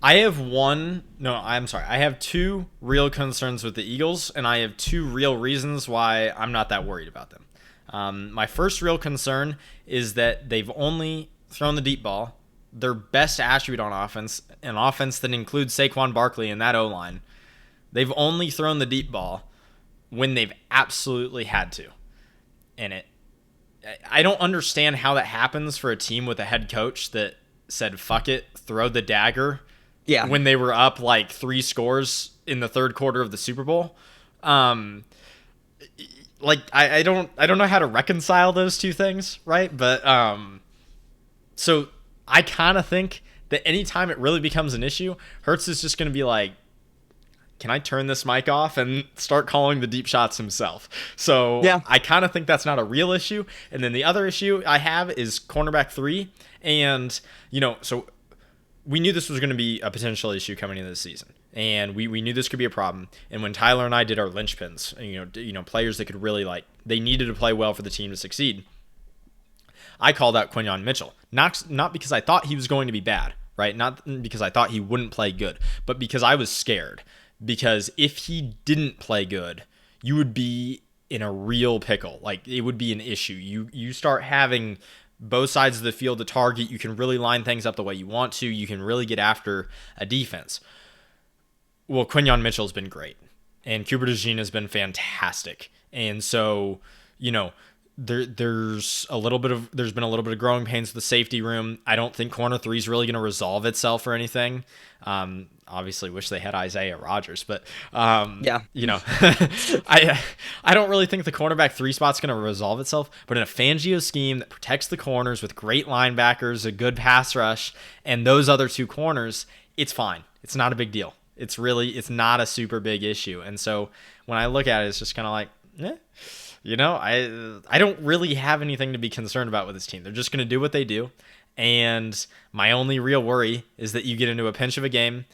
I have one. No, I'm sorry. I have 2 real concerns with the Eagles, and I have 2 real reasons why I'm not that worried about them. My first real concern is that they've only thrown the deep ball. Their best attribute on offense, an offense that includes Saquon Barkley and that O-line, they've only thrown the deep ball when they've absolutely had to. And I don't understand how that happens for a team with a head coach that said, fuck it, throw the dagger yeah, when they were up like 3 scores in the third quarter of the Super Bowl. I don't know how to reconcile those 2 things, right? But so I kind of think that anytime it really becomes an issue, Hurts is just going to be like, can I turn this mic off and start calling the deep shots himself? So yeah, I kind of think that's not a real issue. And then the other issue I have is cornerback 3. And, so we knew this was going to be a potential issue coming into the season. And we knew this could be a problem. And when Tyler and I did our linchpins, players that could really they needed to play well for the team to succeed, I called out Quinyon Mitchell. Not because I thought he was going to be bad, right? Not because I thought he wouldn't play good, but because I was scared. Because if he didn't play good, you would be in a real pickle. Like, it would be an issue. You start having both sides of the field to target. You can really line things up the way you want to. You can really get after a defense. Well, Quinyon Mitchell's been great, and Cooper DeJean has been fantastic, and so there's been a little bit of growing pains with the safety room. I don't think corner three is really going to resolve itself or anything. Obviously, wish they had Isaiah Rodgers, but Yeah. I don't really think the cornerback three spot's going to resolve itself. But in a Fangio scheme that protects the corners with great linebackers, a good pass rush, and those other two corners, it's fine. It's not a big deal. It's not a super big issue. And so when I look at it, it's just kind of like, I don't really have anything to be concerned about with this team. They're just going to do what they do. And my only real worry is that you get into a pinch of a game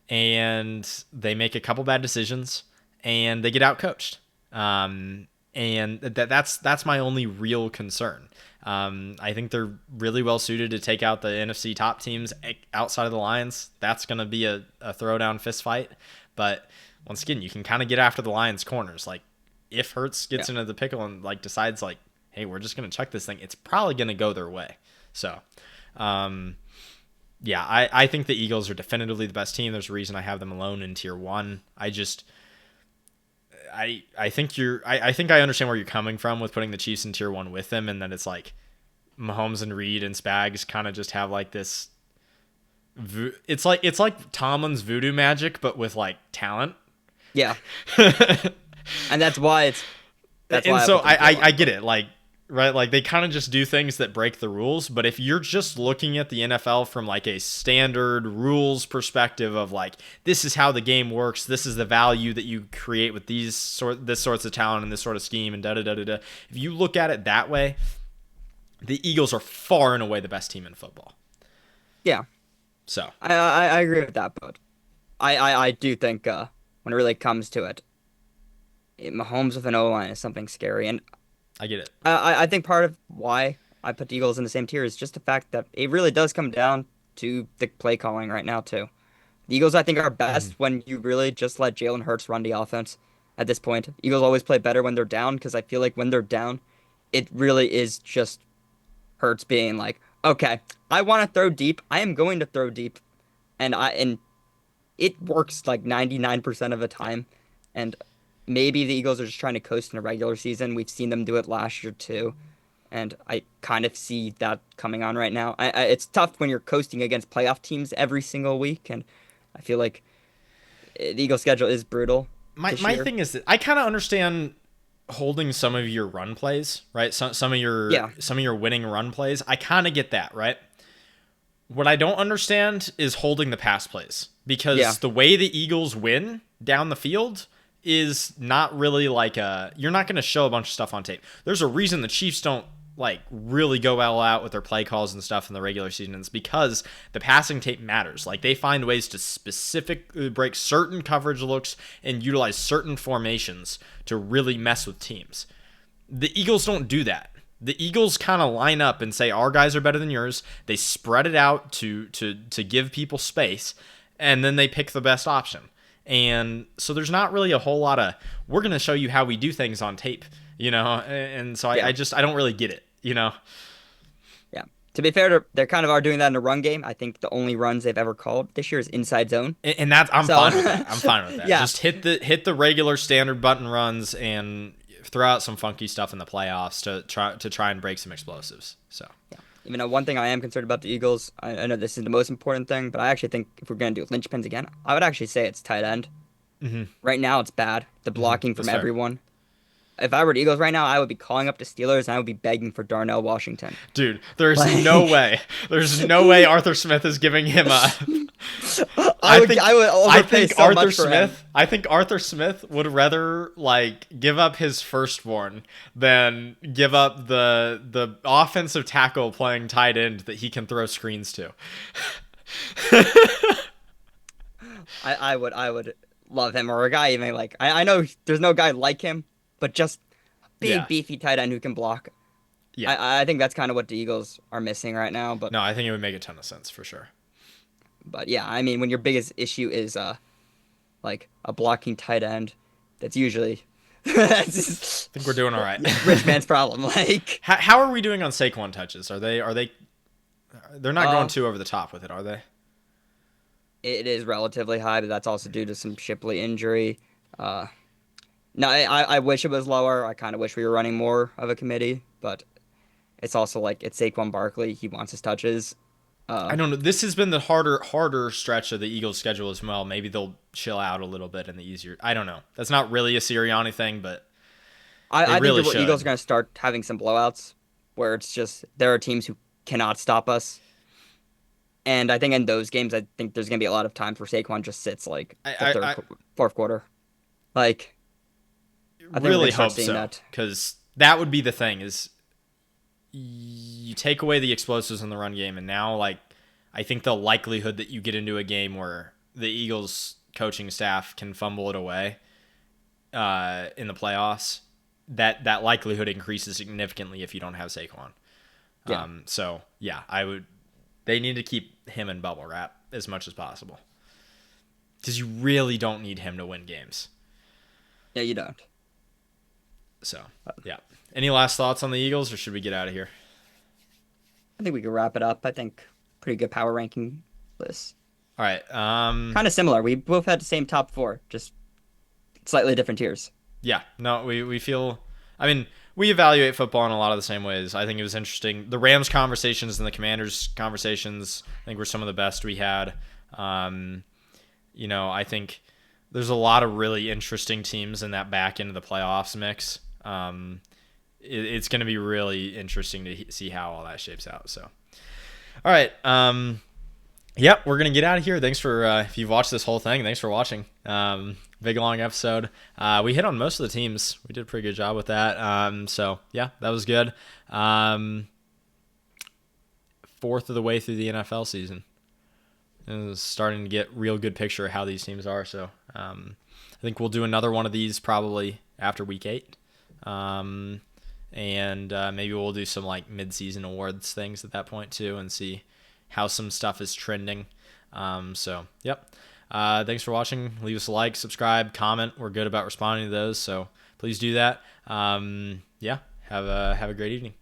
and they make a couple bad decisions and they get outcoached. And that's my only real concern. I think they're really well suited to take out the NFC top teams outside of the Lions. That's going to be a throwdown fist fight. But once again, you can kind of get after the Lions' corners. Like, if Hurts gets into the pickle and like decides like, hey, we're just going to chuck this thing, it's probably going to go their way. So, I think the Eagles are definitively the best team. There's a reason I have them alone in tier 1. I think I understand where you're coming from with putting the Chiefs in tier 1 with them, and then it's like Mahomes and Reed and Spags kind of just have like this. It's like Tomlin's voodoo magic, but with like talent. Yeah. And that's why I get it. Like, right, like they kind of just do things that break the rules. But if you're just looking at the NFL from like a standard rules perspective of like, this is how the game works, this is the value that you create with this sorts of talent and this sort of scheme and da. If you look at it that way, the Eagles are far and away the best team in football. Yeah. So I agree with that, but I do think when it really comes to it, Mahomes with an O-line is something scary, and I get it. I think part of why I put the Eagles in the same tier is just the fact that it really does come down to the play calling right now too. The Eagles, I think, are best when you really just let Jalen Hurts run the offense. At this point, Eagles always play better when they're down because I feel like when they're down, it really is just Hurts being like, okay, I want to throw deep. I am going to throw deep, and it works like 99% of the time, and maybe the Eagles are just trying to coast in a regular season. We've seen them do it last year too, and I kind of see that coming on right now. It's tough when you're coasting against playoff teams every single week, and I feel like the Eagles' schedule is brutal. My thing is that I kind of understand holding some of your run plays, right? Some of your winning run plays. I kind of get that, right? What I don't understand is holding the pass plays, because the way the Eagles win down the field is not really like you're not going to show a bunch of stuff on tape. There's a reason the Chiefs don't like really go all out with their play calls and stuff in the regular season. It's because the passing tape matters. Like, they find ways to specifically break certain coverage looks and utilize certain formations to really mess with teams. The Eagles don't do that. The Eagles kind of line up and say, our guys are better than yours. They spread it out to give people space, and then they pick the best option. And so there's not really a whole lot of, we're going to show you how we do things on tape, and so I don't really get it, Yeah. To be fair, they kind of are doing that in the run game. I think the only runs they've ever called this year is inside zone. And I'm fine with that. I'm fine with that. Yeah. Just hit the regular standard button runs and throw out some funky stuff in the playoffs to try and break some explosives. So yeah. Even though one thing I am concerned about the Eagles, I know this is the most important thing, but I actually think if we're going to do linchpins again, I would actually say it's tight end. Mm-hmm. Right now, it's bad. The blocking from everyone. If I were the Eagles right now, I would be calling up the Steelers and I would be begging for Darnell Washington. Dude, there's no way. There's no way Arthur Smith is giving him a... I think Arthur Smith would rather like give up his firstborn than give up the offensive tackle playing tight end that he can throw screens to. I would love him, or a guy even like I know there's no guy like him, but just big beefy tight end who can block. Yeah, I think that's kind of what the Eagles are missing right now. But no, I think it would make a ton of sense for sure. But yeah, I mean, when your biggest issue is like a blocking tight end, that's usually I think we're doing all right. Rich man's problem. Like, how are we doing on Saquon touches? Are they? They're not going too over the top with it, are they? It is relatively high, but that's also due to some Shipley injury. Uh, no, I wish it was lower. I kind of wish we were running more of a committee, but it's also like it's Saquon Barkley. He wants his touches. I Uh, don't know. This has been the harder stretch of the Eagles' schedule as well. Maybe they'll chill out a little bit in the easier. I don't know. That's not really a Sirianni thing, but they I think really the Eagles should. are going to start having some blowouts where it's just there are teams who cannot stop us. And I think in those games, I think there's going to be a lot of times where Saquon just sits like I, the I, I fourth quarter. Like, I think we're going really to start hope seeing so, that. because that would be the thing. Is you take away the explosives in the run game, and now like I think the likelihood that you get into a game where the Eagles coaching staff can fumble it away in the playoffs, that likelihood increases significantly if you don't have Saquon. Yeah. So yeah, I would. They need to keep him in bubble wrap as much as possible, because you really don't need him to win games. Yeah, you don't. So yeah. Any last thoughts on the Eagles, or should we get out of here? I think we can wrap it up. I think pretty good power ranking list. All right. Kind of similar. We both had the same top four, just slightly different tiers. Yeah. No, we feel. I mean, we evaluate football in a lot of the same ways. I think it was interesting. The Rams conversations and the Commanders conversations, I think, were some of the best we had. Um, I think there's a lot of really interesting teams in that back end of the playoffs mix. It's going to be really interesting to see how all that shapes out. So, all right. Yep, we're gonna get out of here. Thanks for if you've watched this whole thing. Thanks for watching. Big long episode. We hit on most of the teams. We did a pretty good job with that. So yeah, that was good. Fourth of the way through the NFL season. And it's starting to get real good picture of how these teams are. So I think we'll do another one of these probably after week 8. And maybe we'll do some like mid-season awards things at that point too, and see how some stuff is trending. So yep. Thanks for watching. Leave us a like, subscribe, comment. We're good about responding to those, so please do that. Yeah. Have a great evening.